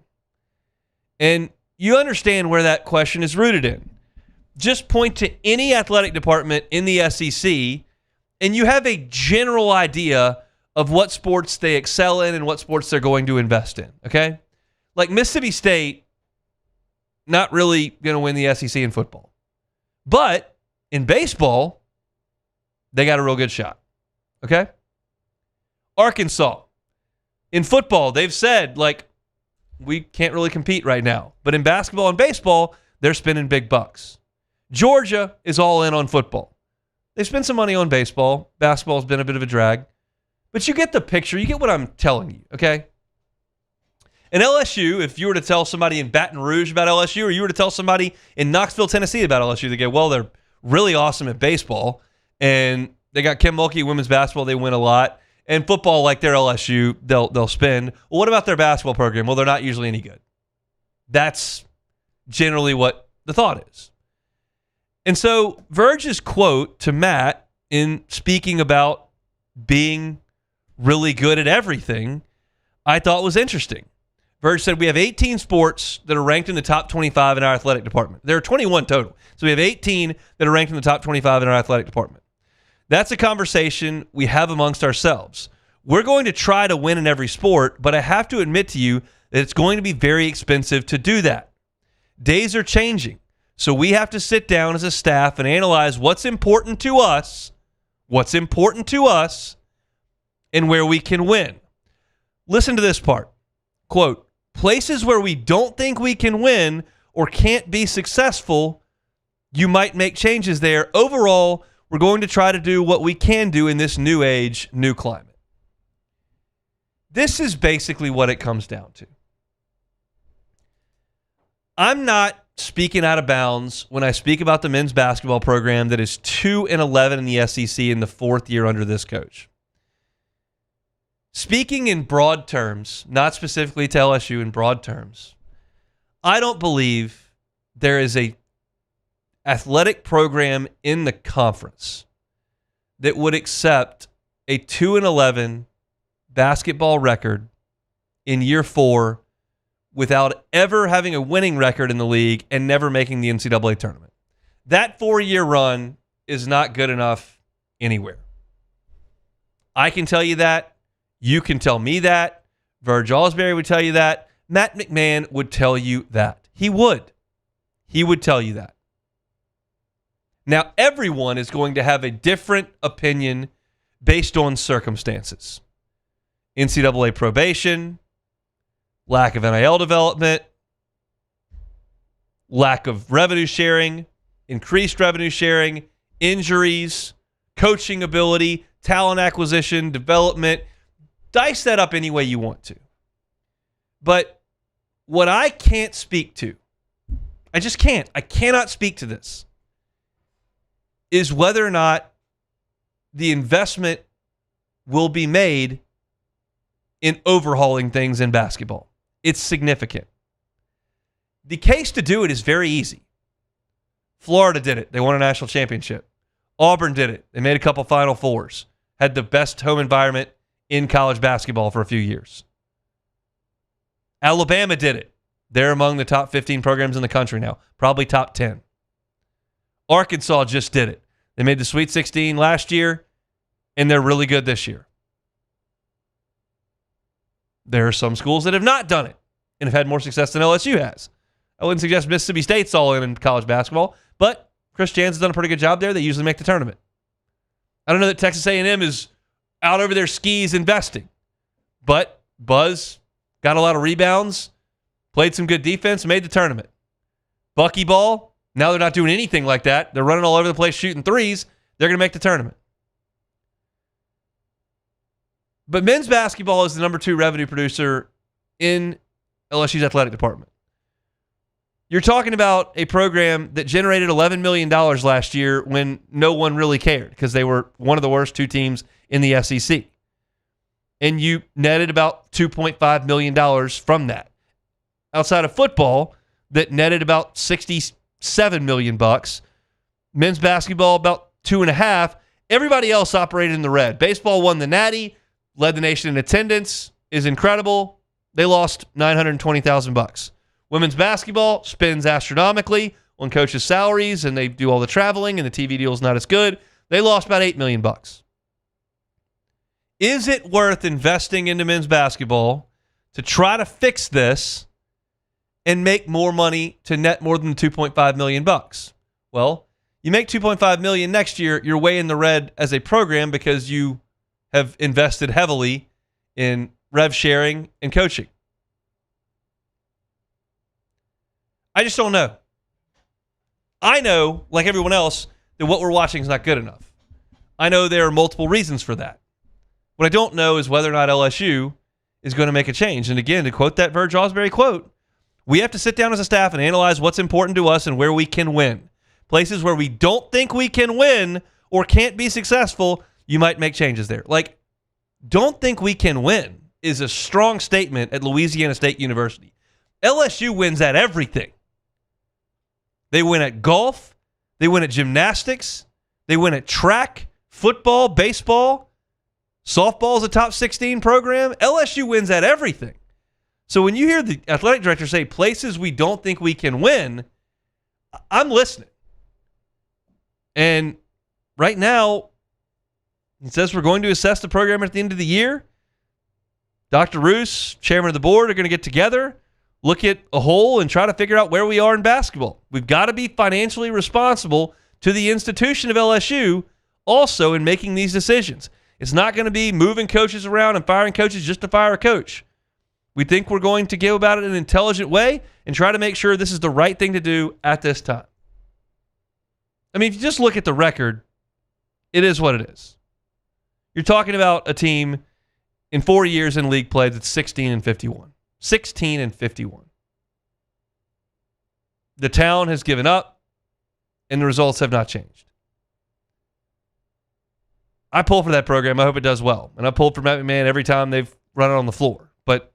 And you understand where that question is rooted in. Just point to any athletic department in the SEC, and you have a general idea of what sports they excel in and what sports they're going to invest in, okay? Like Mississippi State, not really going to win the SEC in football. But in baseball, they got a real good shot, okay? Arkansas, in football, they've said, like, we can't really compete right now. But in basketball and baseball, they're spending big bucks. Georgia is all in on football. They spend some money on baseball. Basketball's been a bit of a drag. But you get the picture. You get what I'm telling you, okay? And LSU, if you were to tell somebody in Baton Rouge about LSU, or you were to tell somebody in Knoxville, Tennessee about LSU, they go, well, they're really awesome at baseball, and they got Kim Mulkey, women's basketball, they win a lot. And football, like their LSU, they'll spend. Well, what about their basketball program? Well, they're not usually any good. That's generally what the thought is. And so Verge's quote to Matt in speaking about being really good at everything, I thought was interesting. Verge said we have 18 sports that are ranked in the top 25 in our athletic department. There are 21 total. So we have 18 that are ranked in the top 25 in our athletic department. That's a conversation we have amongst ourselves. We're going to try to win in every sport, but I have to admit to you that it's going to be very expensive to do that. Days are changing, so we have to sit down as a staff and analyze what's important to us, and where we can win. Listen to this part. Quote, places where we don't think we can win or can't be successful, you might make changes there. Overall, we're going to try to do what we can do in this new age, new climate. This is basically what it comes down to. I'm not speaking out of bounds when I speak about the men's basketball program that is 2-11 in the SEC in the 4th year under this coach. Speaking in broad terms, not specifically to LSU, in broad terms, I don't believe there is a athletic program in the conference that would accept a 2-11 basketball record in year 4 without ever having a winning record in the league and never making the NCAA tournament. That 4-year run is not good enough anywhere. I can tell you that. You can tell me that. Verge Osbury would tell you that. Matt McMahon would tell you that. He would. He would tell you that. Now, everyone is going to have a different opinion based on circumstances. NCAA probation, lack of NIL development, lack of revenue sharing, increased revenue sharing, injuries, coaching ability, talent acquisition, development. Dice that up any way you want to. But what I can't speak to, I just can't. I cannot speak to this, is whether or not the investment will be made in overhauling things in basketball. It's significant. The case to do it is very easy. Florida did it. They won a national championship. Auburn did it. They made a couple Final Fours. Had the best home environment in college basketball for a few years. Alabama did it. They're among the top 15 programs in the country now. Probably top 10. Arkansas just did it. They made the Sweet 16 last year, and they're really good this year. There are some schools that have not done it and have had more success than LSU has. I wouldn't suggest Mississippi State's all in college basketball, but Chris Jans has done a pretty good job there. They usually make the tournament. I don't know that Texas A&M is out over their skis investing, but Buzz got a lot of rebounds, played some good defense, made the tournament. Buckyball, now they're not doing anything like that. They're running all over the place shooting threes. They're going to make the tournament. But men's basketball is the number 2 revenue producer in LSU's athletic department. You're talking about a program that generated $11 million last year when no one really cared because they were one of the worst 2 teams in the SEC. And you netted about $2.5 million from that. Outside of football, that netted about $67 million. Men's basketball, about 2.5. Everybody else operated in the red. Baseball won the Natty, led the nation in attendance, is incredible. They lost $920,000. Women's basketball spends astronomically on coaches' salaries, and they do all the traveling, and the TV deal is not as good. They lost about $8 million. Is it worth investing into men's basketball to try to fix this and make more money to net more than $2.5 million? Well, you make $2.5 million next year, you're way in the red as a program because you have invested heavily in rev sharing and coaching. I just don't know. I know, like everyone else, that what we're watching is not good enough. I know there are multiple reasons for that. What I don't know is whether or not LSU is going to make a change. And again, to quote that Verge Osbury quote, we have to sit down as a staff and analyze what's important to us and where we can win. Places where we don't think we can win or can't be successful, you might make changes there. Like, don't think we can win is a strong statement at Louisiana State University. LSU wins at everything. They win at golf. They win at gymnastics. They win at track, football, baseball. Softball is a top 16 program. LSU wins at everything. So when you hear the athletic director say places we don't think we can win, I'm listening. And right now, he says we're going to assess the program at the end of the year. Dr. Roos, chairman of the board, are going to get together, look at a whole, and try to figure out where we are in basketball. We've got to be financially responsible to the institution of LSU also in making these decisions. It's not going to be moving coaches around and firing coaches just to fire a coach. We think we're going to go about it in an intelligent way and try to make sure this is the right thing to do at this time. I mean, if you just look at the record, it is what it is. You're talking about a team in 4 years in league play that's 16-51. 16-51. The town has given up, and the results have not changed. I pull for that program. I hope it does well. And I pull for Matt McMahon every time they've run it on the floor. But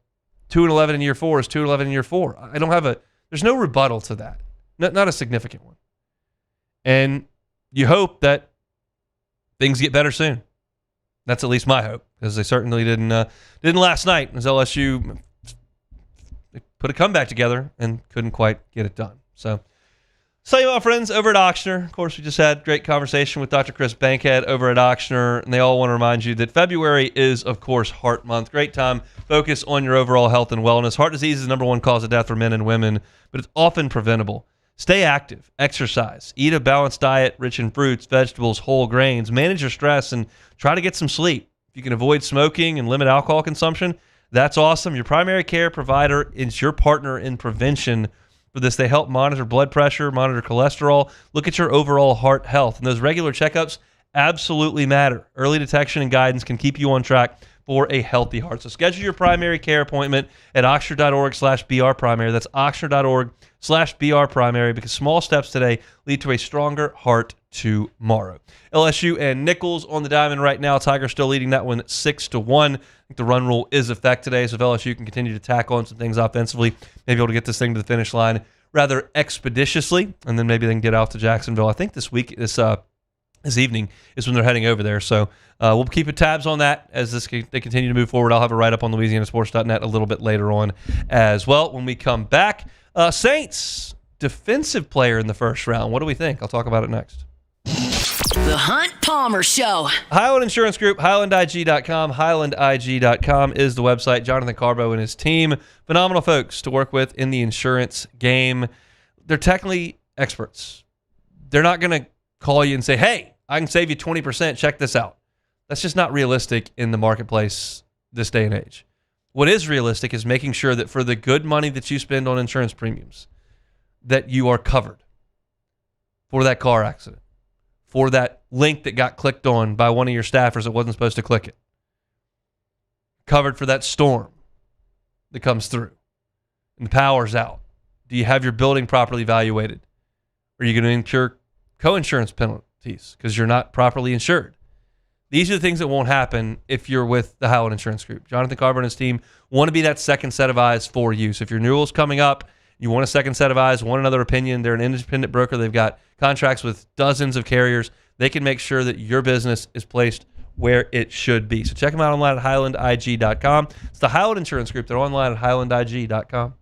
2-11 in year 4 is 2-11 in year 4. I don't have there's no rebuttal to that. Not a significant one. And you hope that things get better soon. That's at least my hope, because they certainly didn't last night as LSU put a comeback together and couldn't quite get it done. So, tell you about friends over at Ochsner. Of course, we just had a great conversation with Dr. Chris Bankhead over at Ochsner, and they all want to remind you that February is, of course, Heart Month. Great time. Focus on your overall health and wellness. Heart disease is the number 1 cause of death for men and women, but it's often preventable. Stay active, exercise, eat a balanced diet rich in fruits, vegetables, whole grains, manage your stress, and try to get some sleep. If you can avoid smoking and limit alcohol consumption, that's awesome. Your primary care provider is your partner in prevention for this. They help monitor blood pressure, monitor cholesterol, look at your overall heart health. And those regular checkups absolutely matter. Early detection and guidance can keep you on track for a healthy heart. So schedule your primary care appointment at oxford.org/brprimary. That's oxford.org/brprimary, because small steps today lead to a stronger heart tomorrow. LSU and Nicholls on the diamond right now. Tigers still leading that one 6-1. I think the run rule is effect today, so if LSU can continue to tack on some things offensively, maybe able to get this thing to the finish line rather expeditiously, and then maybe they can get out to Jacksonville. I think this evening is when they're heading over there. So we'll keep tabs on that as they continue to move forward. I'll have a write-up on LouisianaSports.net a little bit later on as well. When we come back, Saints defensive player in the first round. What do we think? I'll talk about it next. The The Hunt Palmer Show. Highland Insurance Group, HighlandIG.com. HighlandIG.com is the website. Jonathan Carbo and his team, phenomenal folks to work with in the insurance game. They're technically experts. They're not going to call you and say, hey, I can save you 20%. Check this out. That's just not realistic in the marketplace this day and age. What is realistic is making sure that for the good money that you spend on insurance premiums, that you are covered for that car accident, for that link that got clicked on by one of your staffers that wasn't supposed to click it, covered for that storm that comes through and the power's out. Do you have your building properly evaluated? Are you going to incur co-insurance penalties because you're not properly insured? These are the things that won't happen if you're with the Highland Insurance Group. Jonathan Carver and his team want to be that second set of eyes for you. So if your renewal's coming up, you want a second set of eyes, want another opinion, they're an independent broker. They've got contracts with dozens of carriers. They can make sure that your business is placed where it should be. So check them out online at HighlandIG.com. It's the Highland Insurance Group. They're online at HighlandIG.com.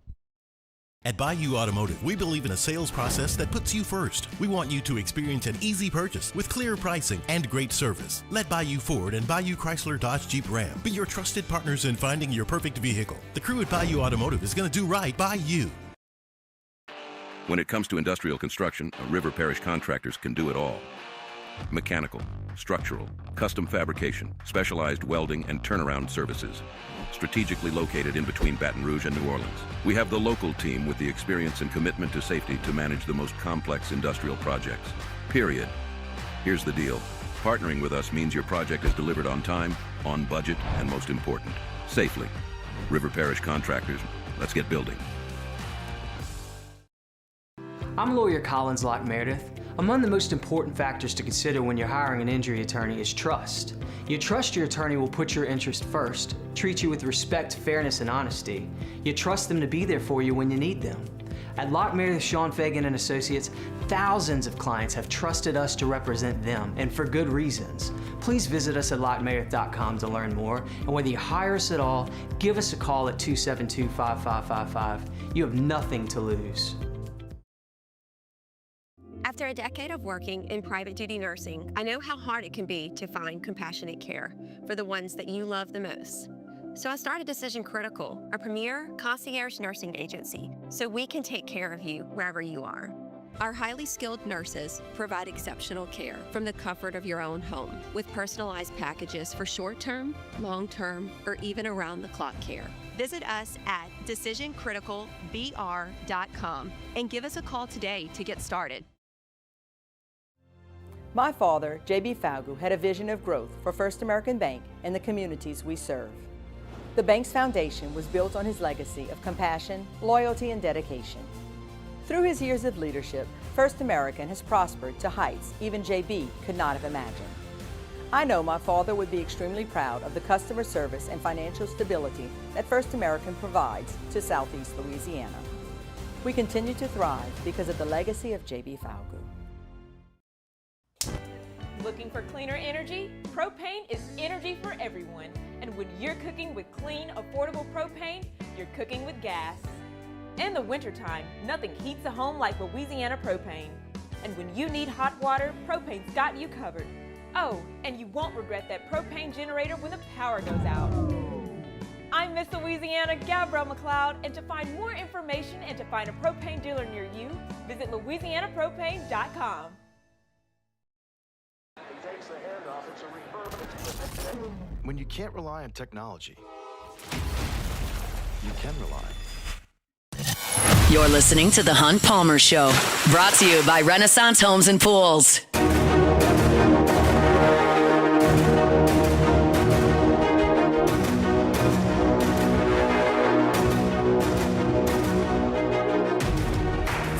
At Bayou Automotive, we believe in a sales process that puts you first. We want you to experience an easy purchase with clear pricing and great service. Let Bayou Ford and Bayou Chrysler Dodge Jeep Ram be your trusted partners in finding your perfect vehicle. The crew at Bayou Automotive is going to do right by you. When it comes to industrial construction, River Parish Contractors can do it all. Mechanical, structural, custom fabrication, specialized welding and turnaround services. Strategically located in between Baton Rouge and New Orleans, we have the local team with the experience and commitment to safety to manage the most complex industrial projects. Period. Here's the deal. Partnering with us means your project is delivered on time, on budget, and most important, safely. River Parish Contractors, let's get building. I'm lawyer Collins Locke Meredith. Among the most important factors to consider when you're hiring an injury attorney is trust. You trust your attorney will put your interest first, treat you with respect, fairness, and honesty. You trust them to be there for you when you need them. At Locke Meredith, Sean Fagan and Associates, thousands of clients have trusted us to represent them, and for good reasons. Please visit us at LockeMeredith.com to learn more, and whether you hire us at all, give us a call at 272-5555. You have nothing to lose. After a decade of working in private duty nursing, I know how hard it can be to find compassionate care for the ones that you love the most. So I started Decision Critical, a premier concierge nursing agency, so we can take care of you wherever you are. Our highly skilled nurses provide exceptional care from the comfort of your own home, with personalized packages for short-term, long-term, or even around-the-clock care. Visit us at decisioncriticalbr.com and give us a call today to get started. My father, J.B. Falgu, had a vision of growth for First American Bank and the communities we serve. The bank's foundation was built on his legacy of compassion, loyalty, and dedication. Through his years of leadership, First American has prospered to heights even J.B. could not have imagined. I know my father would be extremely proud of the customer service and financial stability that First American provides to Southeast Louisiana. We continue to thrive because of the legacy of J.B. Falgu. Looking for cleaner energy? Propane is energy for everyone. And when you're cooking with clean, affordable propane, you're cooking with gas. In the wintertime, nothing heats a home like Louisiana propane. And when you need hot water, propane's got you covered. Oh, and you won't regret that propane generator when the power goes out. I'm Miss Louisiana, Gabrielle McLeod, and to find more information and to find a propane dealer near you, visit louisianapropane.com. When you can't rely on technology, you can rely. You're listening to The Hunt Palmer Show, brought to you by Renaissance Homes and Pools.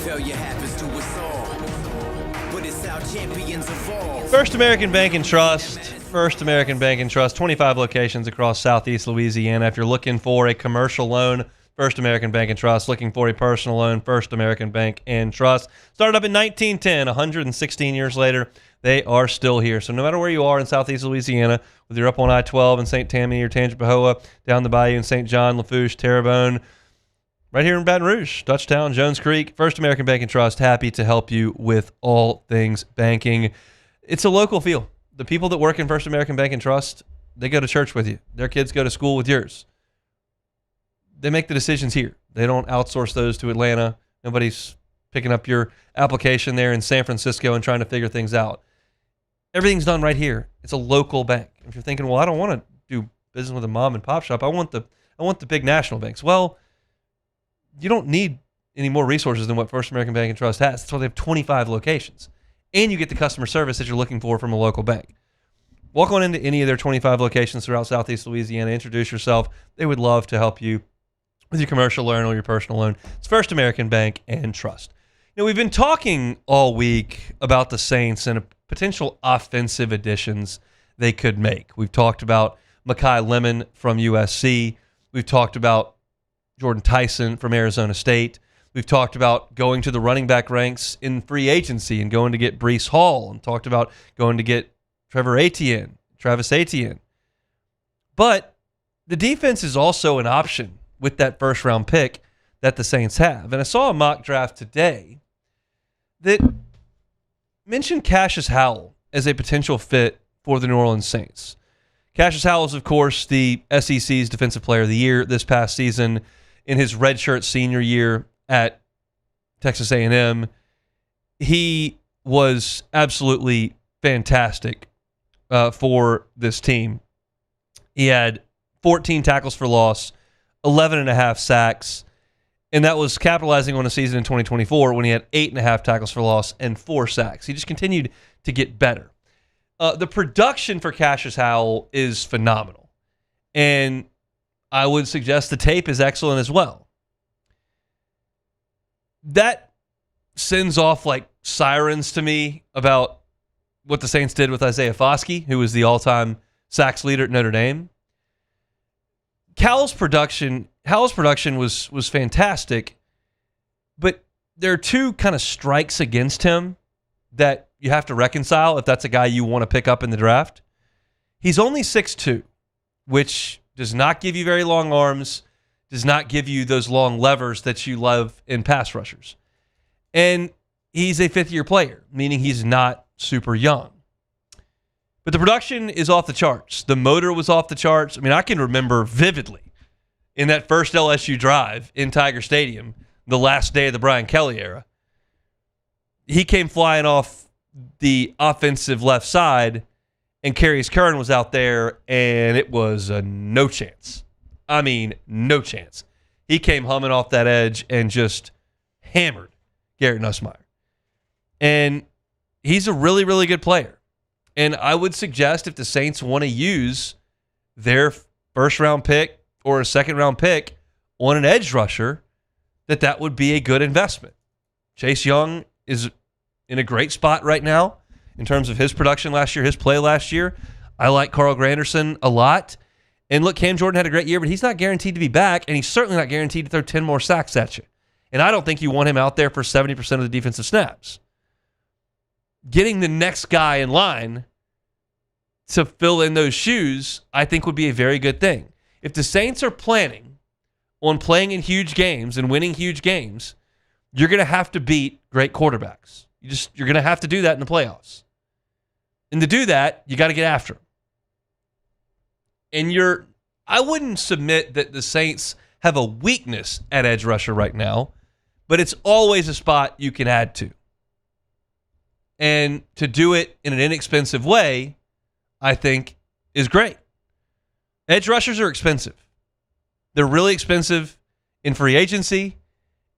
Failure happens to us all, but it's our champions of all. First American Bank and Trust. First American Bank and Trust, 25 locations across Southeast Louisiana. If you're looking for a commercial loan, First American Bank and Trust. Looking for a personal loan, First American Bank and Trust. Started up in 1910, 116 years later, they are still here. So no matter where you are in Southeast Louisiana, whether you're up on I-12 in St. Tammany or Tangipahoa, down the bayou in St. John, Lafourche, Terrebonne, right here in Baton Rouge, Dutchtown, Jones Creek, First American Bank and Trust, happy to help you with all things banking. It's a local feel. The people that work in First American Bank and Trust, they go to church with you. Their kids go to school with yours. They make the decisions here. They don't outsource those to Atlanta. Nobody's picking up your application there in San Francisco and trying to figure things out. Everything's done right here. It's a local bank. If you're thinking, well, I don't want to do business with a mom and pop shop. I want the big national banks. Well, you don't need any more resources than what First American Bank and Trust has. That's why they have 25 locations. And you get the customer service that you're looking for from a local bank. Walk on into any of their 25 locations throughout Southeast Louisiana. Introduce yourself. They would love to help you with your commercial loan or your personal loan. It's First American Bank and Trust. We've been talking all week about the Saints and potential offensive additions they could make. We've talked about Mekhi Lemon from USC. We've talked about Jordan Tyson from Arizona State. We've talked about going to the running back ranks in free agency and going to get Breece Hall, and talked about going to get Travis Etienne. But the defense is also an option with that first-round pick that the Saints have. And I saw a mock draft today that mentioned Cassius Howell as a potential fit for the New Orleans Saints. Cassius Howell is, of course, the SEC's Defensive Player of the Year this past season. In his redshirt senior year at Texas A&M, he was absolutely fantastic for this team. He had 14 tackles for loss, 11.5 sacks, and that was capitalizing on a season in 2024 when he had 8.5 tackles for loss and 4 sacks. He just continued to get better. The production for Cassius Howell is phenomenal, and I would suggest the tape is excellent as well. That sends off like sirens to me about what the Saints did with Isaiah Foskey, who was the all-time sacks leader at Notre Dame. Howell's production was fantastic, but there are two kind of strikes against him that you have to reconcile if that's a guy you want to pick up in the draft. He's only 6'2", which does not give you very long arms, does not give you those long levers that you love in pass rushers. And he's a fifth-year player, meaning he's not super young. But the production is off the charts. The motor was off the charts. I mean, I can remember vividly in that first LSU drive in Tiger Stadium, the last day of the Brian Kelly era, he came flying off the offensive left side, and Carius Curran was out there, and it was a no chance. I mean, no chance. He came humming off that edge and just hammered Garrett Nussmeier. And he's a really, really good player. And I would suggest if the Saints want to use their first-round pick or a second-round pick on an edge rusher, that would be a good investment. Chase Young is in a great spot right now in terms of his production last year, his play last year. I like Carl Granderson a lot. And look, Cam Jordan had a great year, but he's not guaranteed to be back, and he's certainly not guaranteed to throw 10 more sacks at you. And I don't think you want him out there for 70% of the defensive snaps. Getting the next guy in line to fill in those shoes, I think would be a very good thing. If the Saints are planning on playing in huge games and winning huge games, you're going to have to beat great quarterbacks. You're going to have to do that in the playoffs. And to do that, you got to get after them. And I wouldn't submit that the Saints have a weakness at edge rusher right now, but it's always a spot you can add to. And to do it in an inexpensive way, I think, is great. Edge rushers are expensive. They're really expensive in free agency,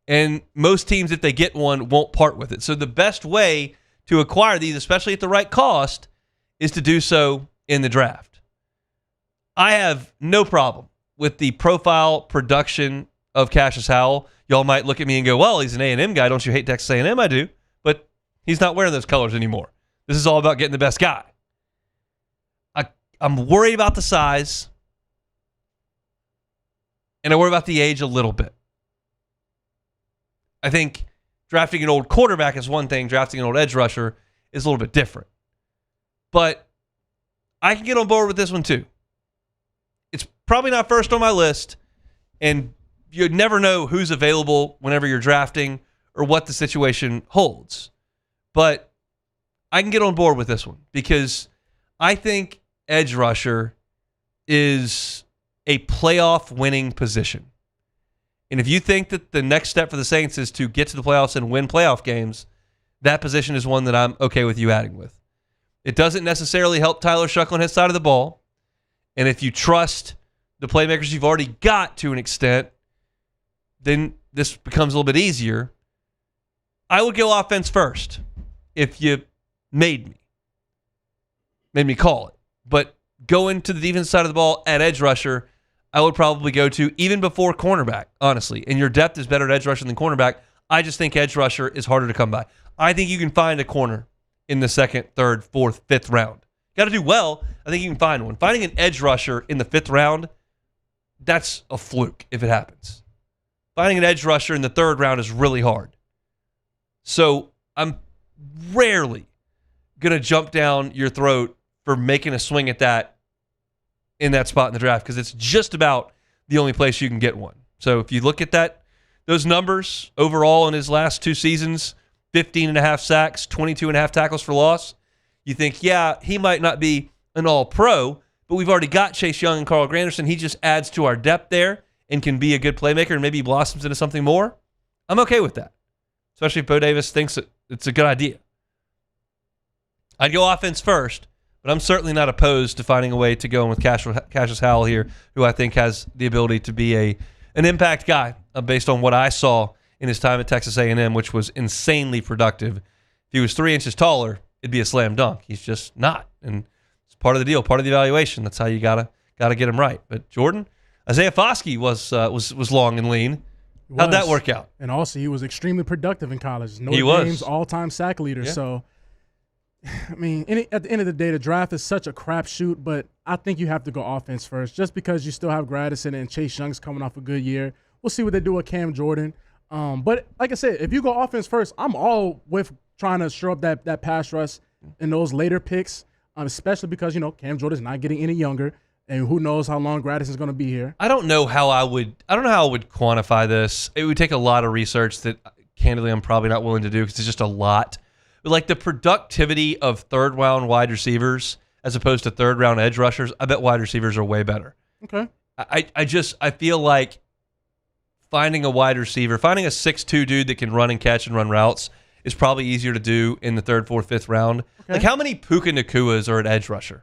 and most teams, if they get one, won't part with it. So the best way to acquire these, especially at the right cost, is to do so in the draft. I have no problem with the profile production of Cassius Howell. Y'all might look at me and go, well, he's an A&M guy. Don't you hate Texas A&M? I do. But he's not wearing those colors anymore. This is all about getting the best guy. I'm worried about the size, and I worry about the age a little bit. I think drafting an old quarterback is one thing. Drafting an old edge rusher is a little bit different. But I can get on board with this one too. It's probably not first on my list, and you never know who's available whenever you're drafting or what the situation holds. But I can get on board with this one because I think edge rusher is a playoff winning position. And if you think that the next step for the Saints is to get to the playoffs and win playoff games, that position is one that I'm okay with you adding with. It doesn't necessarily help Tyler Shuck on his side of the ball. And if you trust the playmakers you've already got to an extent, then this becomes a little bit easier. I would go offense first if you made me call it. But going to the defense side of the ball at edge rusher, I would probably go to even before cornerback, honestly. And your depth is better at edge rusher than cornerback. I just think edge rusher is harder to come by. I think you can find a corner in the 2nd, 3rd, 4th, 5th round. Got to do well. I think you can find one. Finding an edge rusher in the 5th round, that's a fluke if it happens. Finding an edge rusher in the 3rd round is really hard. So I'm rarely going to jump down your throat for making a swing at that in that spot in the draft because it's just about the only place you can get one. So if you look at those numbers overall in his last 2 seasons, 15.5 sacks, 22.5 tackles for loss, you think, yeah, he might not be an all-pro, but we've already got Chase Young and Carl Granderson. He just adds to our depth there and can be a good playmaker and maybe blossoms into something more. I'm okay with that, especially if Bo Davis thinks it's a good idea. I'd go offense first, but I'm certainly not opposed to finding a way to go in with Cassius Howell here, who I think has the ability to be an impact guy based on what I saw in his time at Texas A&M, which was insanely productive. If he was 3 inches taller, it'd be a slam dunk. He's just not, and it's part of the deal, part of the evaluation. That's how you gotta get him right. But Jordan, Isaiah Foskey was long and lean. How'd that work out? And also, he was extremely productive in college. He was. Game's all-time sack leader. Yeah. So, I mean, at the end of the day, the draft is such a crapshoot, but I think you have to go offense first just because you still have Gradison and Chase Young's coming off a good year. We'll see what they do with Cam Jordan. But like I said, if you go offense first, I'm all with trying to shore up that pass rush in those later picks, especially because, Cam Jordan's not getting any younger, and who knows how long Gradison's going to be here. I don't know how I would quantify this. It would take a lot of research that, candidly, I'm probably not willing to do because it's just a lot. But like the productivity of 3rd round wide receivers as opposed to 3rd round edge rushers, I bet wide receivers are way better. Okay. I feel like finding a wide receiver, finding a 6'2" dude that can run and catch and run routes is probably easier to do in the 3rd, 4th, 5th round. Okay. Like how many Puka Nakuas are at edge rusher?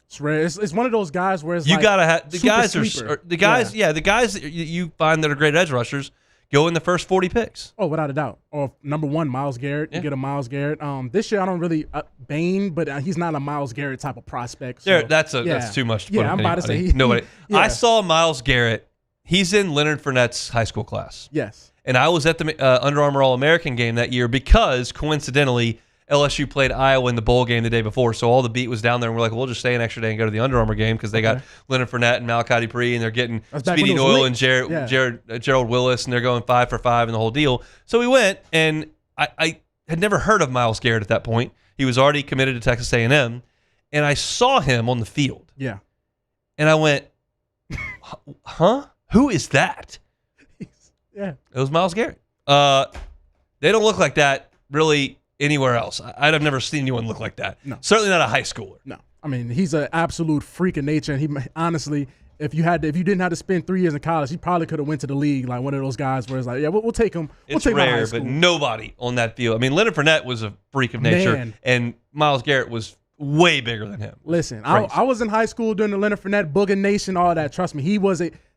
It's rare. It's one of those guys where it's you like gotta have the guys sleeper. are the guys. Yeah, the guys that you find that are great edge rushers go in the first 40 picks. Oh, without a doubt. Or number 1, Myles Garrett. You get a Myles Garrett. This year I don't really Bain, but he's not a Myles Garrett type of prospect. So, that's too much to put I'm about to say nobody. Yeah. I saw Myles Garrett. He's in Leonard Fournette's high school class. Yes. And I was at the Under Armour All-American game that year because, coincidentally, LSU played Iowa in the bowl game the day before. So all the beat was down there, and we're like, we'll just stay an extra day and go to the Under Armour game because they got Leonard Fournette and Malachi Dupree, and they're getting Speedy Doyle and Gerald Willis, and they're going 5 for 5 and the whole deal. So we went, and I had never heard of Myles Garrett at that point. He was already committed to Texas A&M, and I saw him on the field. Yeah. And I went, huh? Who is that? Yeah. It was Myles Garrett. They don't look like that really anywhere else. I'd have never seen anyone look like that. No. Certainly not a high schooler. No. I mean, he's an absolute freak of nature. And he honestly, if you didn't have to spend 3 years in college, he probably could have went to the league like one of those guys where it's like, yeah, we'll take him. It's rare, but nobody on that field. I mean, Leonard Fournette was a freak of nature, and Myles Garrett was way bigger than him. Listen, I was in high school during the Leonard Fournette, Booger Nation, all that. Trust me,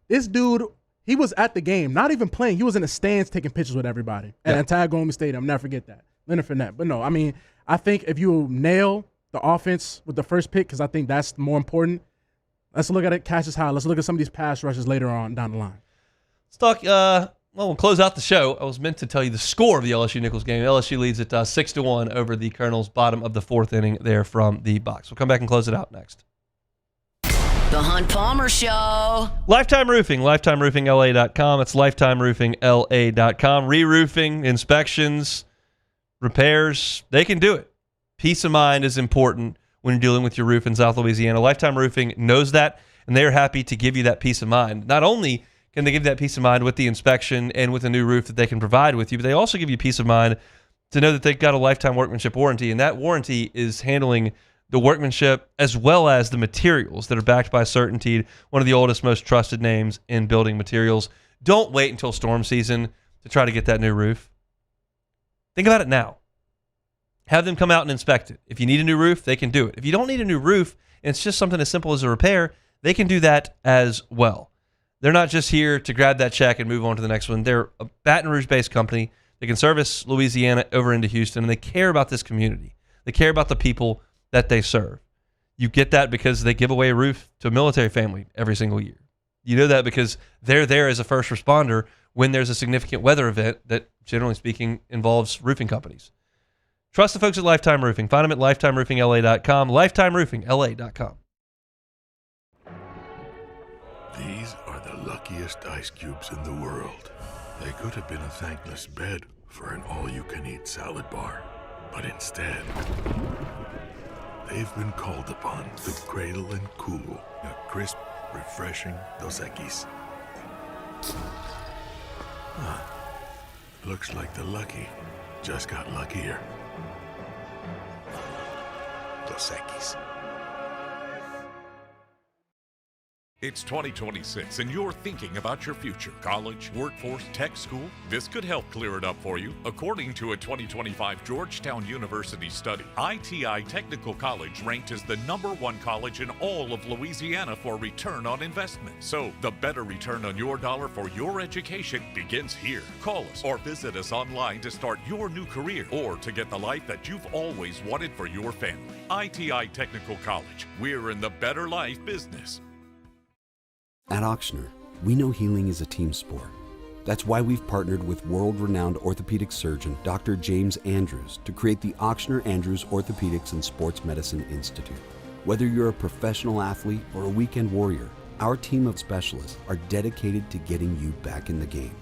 this dude. He was at the game, not even playing. He was in the stands taking pictures with everybody at Antagomi Stadium. I'll never forget that. Leonard Fournette. But no, I mean, I think if you nail the offense with the first pick, because I think that's more important, let's look at it, Cassius Howell. Let's look at some of these pass rushes later on down the line. Let's talk, we'll close out the show. I was meant to tell you the score of the LSU-Nicholls game. LSU leads at 6-1 over the Colonels, bottom of the 4th inning there from the box. We'll come back and close it out next. The Hunt Palmer Show. Lifetime Roofing, lifetimeroofingla.com. It's lifetimeroofingla.com. Re-roofing, inspections, repairs, they can do it. Peace of mind is important when you're dealing with your roof in South Louisiana. Lifetime Roofing knows that, and they're happy to give you that peace of mind. Not only can they give that peace of mind with the inspection and with a new roof that they can provide with you, but they also give you peace of mind to know that they've got a lifetime workmanship warranty, and that warranty is handling the workmanship as well as the materials that are backed by Certainteed, one of the oldest, most trusted names in building materials. Don't wait until storm season to try to get that new roof. Think about it now. Have them come out and inspect it. If you need a new roof, they can do it. If you don't need a new roof, and it's just something as simple as a repair, they can do that as well. They're not just here to grab that check and move on to the next one. They're a Baton Rouge-based company. They can service Louisiana over into Houston, and they care about this community. They care about the people that they serve. You get that because they give away a roof to a military family every single year. You know that because they're there as a first responder when there's a significant weather event that, generally speaking, involves roofing companies. Trust the folks at Lifetime Roofing. Find them at lifetimeroofingla.com, lifetimeroofingla.com. These are the luckiest ice cubes in the world. They could have been a thankless bed for an all-you-can-eat salad bar. But instead, they've been called upon to cradle and cool a crisp, refreshing Dos Equis. Looks like the lucky just got luckier. Dos Equis. It's 2026 and you're thinking about your future. College, workforce, tech school? This could help clear it up for you. According to a 2025 Georgetown University study, ITI Technical College ranked as the #1 college in all of Louisiana for return on investment. So the better return on your dollar for your education begins here. Call us or visit us online to start your new career or to get the life that you've always wanted for your family. ITI Technical College. We're in the better life business. At Ochsner, we know healing is a team sport. That's why we've partnered with world-renowned orthopedic surgeon Dr. James Andrews to create the Ochsner Andrews Orthopedics and Sports Medicine Institute. Whether you're a professional athlete or a weekend warrior, our team of specialists are dedicated to getting you back in the game.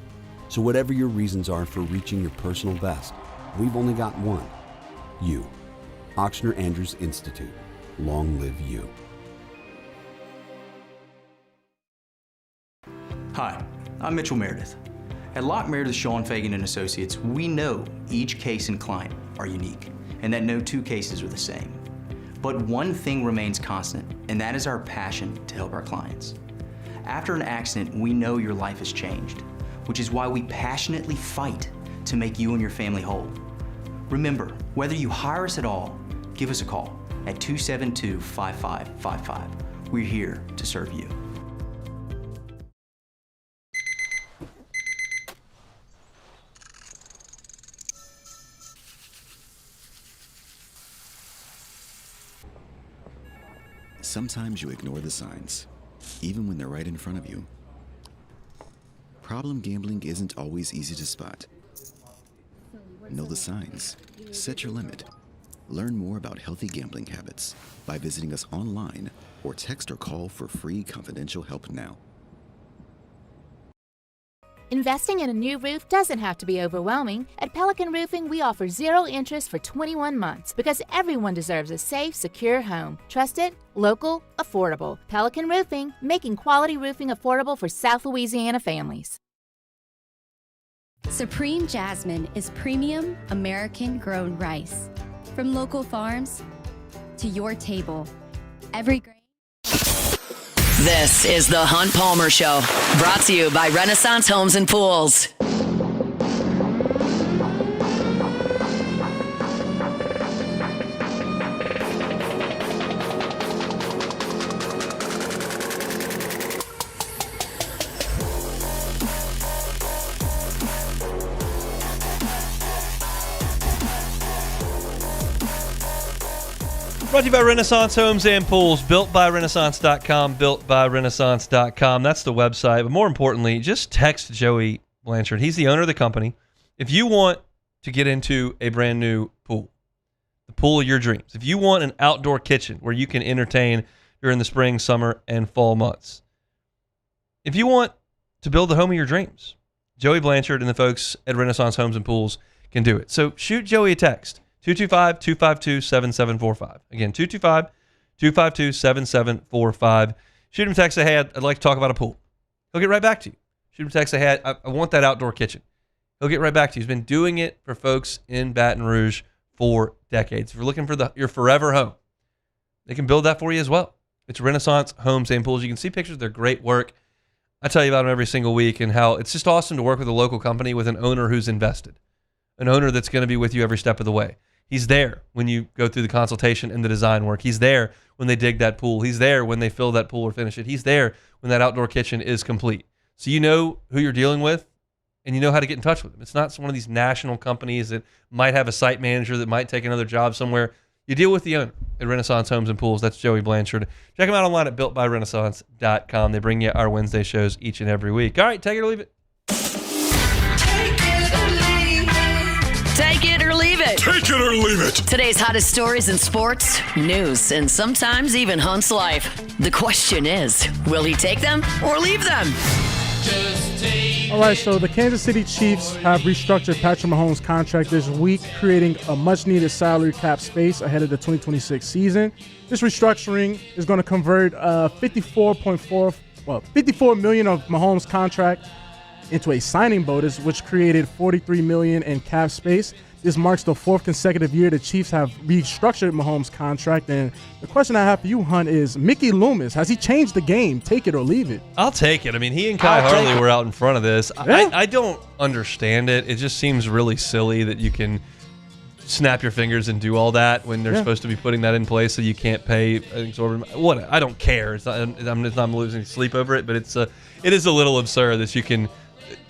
So whatever your reasons are for reaching your personal best, we've only got one: you. Ochsner Andrews Institute. Long live you. Hi, I'm Mitchell Meredith. At Locke Meredith, Sean Fagan and Associates, we know each case and client are unique, and that no two cases are the same. But one thing remains constant, and that is our passion to help our clients. After an accident, we know your life has changed, which is why we passionately fight to make you and your family whole. Remember, whether you hire us at all, give us a call at 272-5555. We're here to serve you. Sometimes you ignore the signs, even when they're right in front of you. Problem gambling isn't always easy to spot. Know the signs. Set your limit. Learn more about healthy gambling habits by visiting us online or text or call for free confidential help now. Investing in a new roof doesn't have to be overwhelming. At Pelican Roofing, we offer 0 interest for 21 months because everyone deserves a safe, secure home. Trusted, local, affordable. Pelican Roofing, making quality roofing affordable for South Louisiana families. Supreme Jasmine is premium American-grown rice. From local farms to your table, every grain. This is the Hunt Palmer Show, brought to you by Renaissance Homes and Pools. Brought to you by Renaissance Homes and Pools, built by Renaissance.com, built by Renaissance.com. That's the website. But more importantly, just text Joey Blanchard. He's the owner of the company. If you want to get into a brand new pool, the pool of your dreams, if you want an outdoor kitchen where you can entertain during the spring, summer, and fall months, if you want to build the home of your dreams, Joey Blanchard and the folks at Renaissance Homes and Pools can do it. So shoot Joey a text. 225-252-7745. Again, 225-252-7745. Shoot him a text, say, hey, I'd like to talk about a pool. He'll get right back to you. Shoot him a text, say, hey, I want that outdoor kitchen. he'll get right back to you. He's been doing it for folks in Baton Rouge for decades. If you're looking for your forever home, they can build that for you as well. It's Renaissance Homes and Pools. You can see pictures of their great work. I tell you about them every single week and how it's just awesome to work with a local company with an owner who's invested, an owner that's going to be with you every step of the way. He's there when you go through the consultation and the design work. He's there when they dig that pool. He's there when they fill that pool or finish it. He's there when that outdoor kitchen is complete. So you know who you're dealing with and you know how to get in touch with them. It's not one of these national companies that might have a site manager that might take another job somewhere. You deal with the owner at Renaissance Homes and Pools. That's Joey Blanchard. Check them out online at builtbyrenaissance.com. They bring you our Wednesday shows each and every week. All right, take it or leave it. Take it or leave it. Take it or leave it. Today's hottest stories in sports, news, and sometimes even Hunt's life. The question is, will he take them or leave them? All right, so the Kansas City Chiefs have restructured Patrick Mahomes' contract this week, creating a much-needed salary cap space ahead of the 2026 season. This restructuring is going to convert $54 million of Mahomes' contract into a signing bonus, which created $43 million in cap space. This marks the fourth consecutive year the Chiefs have restructured Mahomes' contract. And the question I have for you, Hunt, is Mickey Loomis, has he changed the game? Take it or leave it. I'll take it. I mean, he and Kai Harley were out in front of this. Yeah. I don't understand it. It just seems really silly that you can snap your fingers and do all that when they're supposed to be putting that in place so you can't pay an exorbitant. What? I don't care. I'm losing sleep over it, but it is a little absurd that you can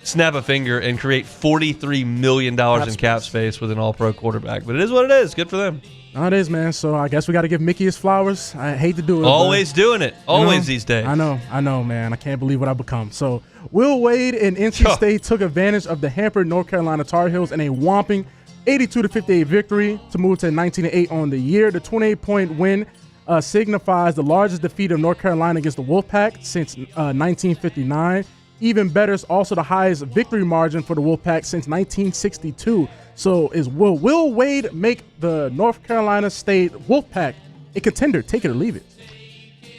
snap a finger and create $43 million in cap space with an all-pro quarterback. But it is what it is. Good for them. No, it is, man. So I guess we got to give Mickey his flowers. I hate to do it. Always doing it. Always these days. I know, man. I can't believe what I've become. So Will Wade and NC State took advantage of the hampered North Carolina Tar Heels in a whomping 82-58 victory to move to 19-8 on the year. The 28-point win signifies the largest defeat of North Carolina against the Wolfpack since 1959. Even better, is also the highest victory margin for the Wolfpack since 1962. So will Wade make the North Carolina State Wolfpack a contender? Take it or leave it.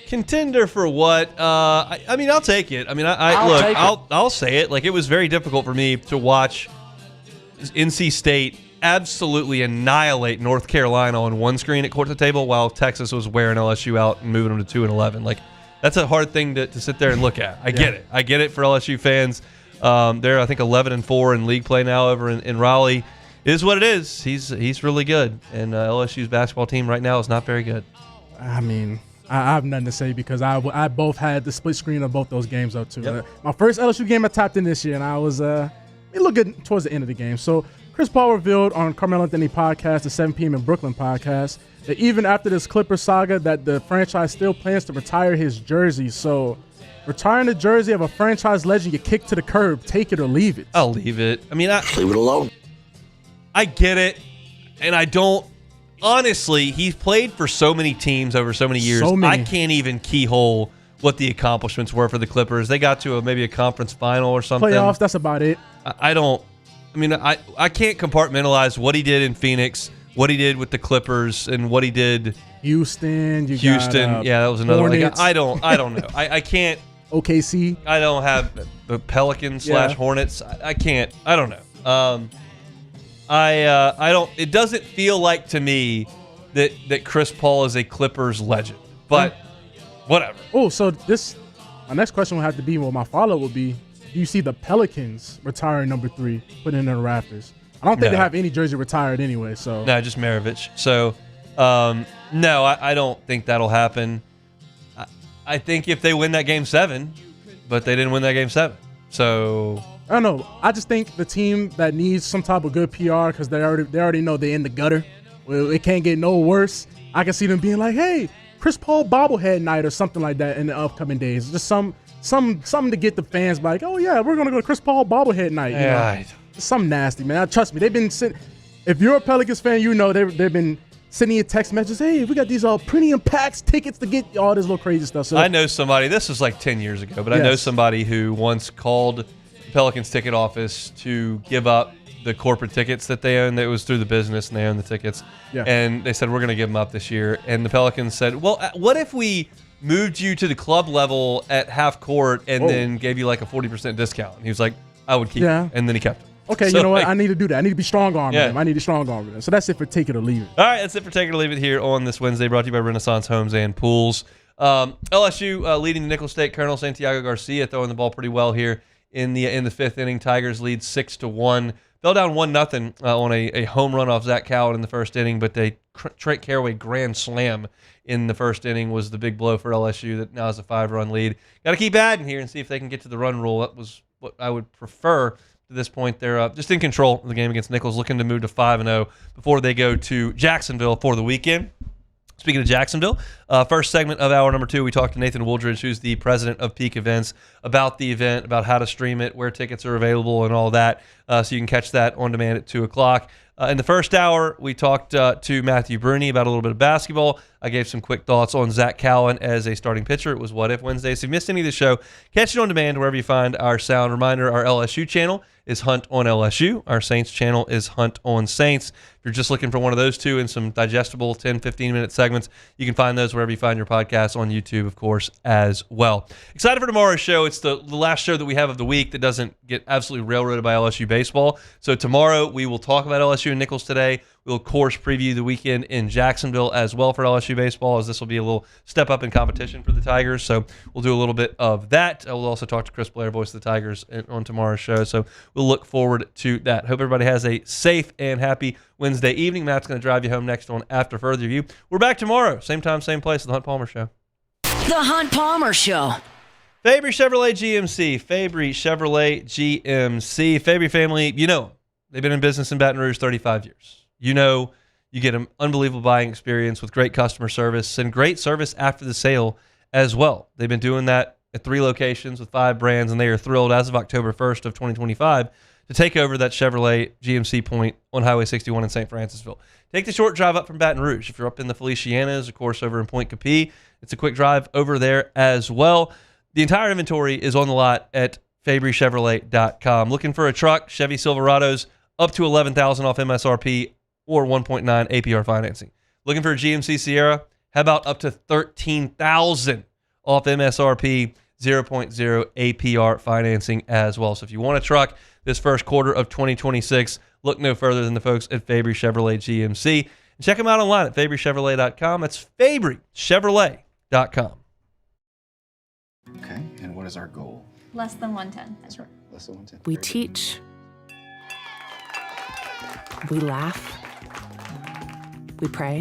Contender for what? I mean, I'll take it. I mean, I'll say it. Like, it was very difficult for me to watch NC State absolutely annihilate North Carolina on one screen at court to table while Texas was wearing LSU out and moving them to 2-11. Like, that's a hard thing to sit there and look at. I get it. I get it for LSU fans. They're, I think, 11-4 in league play now over in Raleigh. It is what it is. He's really good, and LSU's basketball team right now is not very good. I mean, I have nothing to say because I both had the split screen of both those games up too. Yep. My first LSU game I tapped in this year, and I was it looked good towards the end of the game. So Chris Paul revealed on Carmelo Anthony podcast, the 7 p.m. in Brooklyn podcast, that even after this Clipper saga, that the franchise still plans to retire his jersey. So retiring the jersey of a franchise legend, you kick to the curb. Take it or leave it. I'll leave it. I mean, leave it alone. I get it, and I don't. Honestly, he's played for so many teams over so many years. I can't even keyhole what the accomplishments were for the Clippers. They got to maybe a conference final or something. Playoffs, that's about it. I can't compartmentalize what he did in Phoenix, what he did with the Clippers, and what he did Houston. That was another one. Like, I don't know. I can't. OKC. I don't have the Pelicans / Hornets. I can't. I don't know. I don't. It doesn't feel like to me that Chris Paul is a Clippers legend, but whatever. Oh, so my next question would have to be, well, my follow-up would be, do you see the Pelicans retiring number 3, putting in the rafters? I don't think they have any jersey retired anyway. So no, just Maravich. So no, I don't think that'll happen. I think if they win that game 7, but they didn't win that game 7, so. I don't know. I just think the team that needs some type of good PR because they already know they're in the gutter. Well, it can't get no worse. I can see them being like, "Hey, Chris Paul bobblehead night" or something like that in the upcoming days. Just something to get the fans like, "Oh yeah, we're gonna go to Chris Paul bobblehead night." You know? Something nasty, man. Trust me, they've been sitting. If you're a Pelicans fan, you know they've been sending you text messages. Hey, we got these premium packs tickets to get all this little crazy stuff. So I know somebody. This was like 10 years ago, but I know somebody who once called Pelicans ticket office to give up the corporate tickets that they own. That was through the business and they own the tickets. Yeah. And they said, we're going to give them up this year. And the Pelicans said, well, what if we moved you to the club level at half court and then gave you like a 40% discount? And he was like, I would keep it. And then he kept it. Okay, So, you know what? like, I need to do that. I need to be strong-armed Yeah. them. I need to strong-arm them. So that's it for Take It or Leave It. All right, that's it for Take It or Leave It here on this Wednesday, brought to you by Renaissance Homes and Pools. LSU leading the Nicholls State. Colonel Santiago Garcia throwing the ball pretty well here in the fifth inning. Tigers lead 6-1. Fell down 1-0 on a home run off Zach Cowan in the first inning, but Trent Caraway grand slam in the first inning was the big blow for LSU that now has a 5-run lead. Got to keep adding here and see if they can get to the run rule. That was what I would prefer. To this point, they're just in control of the game against Nicholls, looking to move to 5-0 before they go to Jacksonville for the weekend. Speaking of Jacksonville, first segment of hour number 2, we talked to Nathan Wooldridge, who's the president of Peak Events, about the event, about how to stream it, where tickets are available, and all that. So you can catch that on demand at 2 o'clock. In the first hour, we talked to Matthew Brunie about a little bit of basketball. I gave some quick thoughts on Zach Cowan as a starting pitcher. It was What If Wednesday. So if you missed any of the show, catch it on demand wherever you find our sound. Reminder, our LSU channel is Hunt on LSU. Our Saints channel is Hunt on Saints. If you're just looking for one of those two and some digestible 10, 15-minute segments, you can find those wherever you find your podcasts, on YouTube, of course, as well. Excited for tomorrow's show. It's the last show that we have of the week that doesn't get absolutely railroaded by LSU baseball. So tomorrow we will talk about LSU and Nicholls today. We'll, of course, preview the weekend in Jacksonville as well for LSU baseball, as this will be a little step up in competition for the Tigers. So we'll do a little bit of that. We'll also talk to Chris Blair, voice of the Tigers, on tomorrow's show. So we'll look forward to that. Hope everybody has a safe and happy Wednesday evening. Matt's going to drive you home next on After Further Review. We're back tomorrow, same time, same place, The Hunt Palmer Show. The Hunt Palmer Show. Fabry Chevrolet GMC. Fabry Chevrolet GMC. Fabry family, you know, they've been in business in Baton Rouge 35 years. You know, you get an unbelievable buying experience with great customer service and great service after the sale as well. They've been doing that at 3 locations with 5 brands, and they are thrilled as of October 1st of 2025 to take over that Chevrolet GMC point on Highway 61 in St. Francisville. Take the short drive up from Baton Rouge. If you're up in the Felicianas, of course, over in Point Capee, it's a quick drive over there as well. The entire inventory is on the lot at FabryChevrolet.com. Looking for a truck, Chevy Silverados, up to $11,000 off MSRP or 1.9 APR financing. Looking for a GMC Sierra? How about up to $13,000 off MSRP, 0.0 APR financing as well. So if you want a truck this first quarter of 2026, look no further than the folks at Fabry Chevrolet GMC. And check them out online at FabryChevrolet.com. That's FabryChevrolet.com. Okay, and what is our goal? Less than 110. That's right, less than 110. We teach. We laugh. We pray.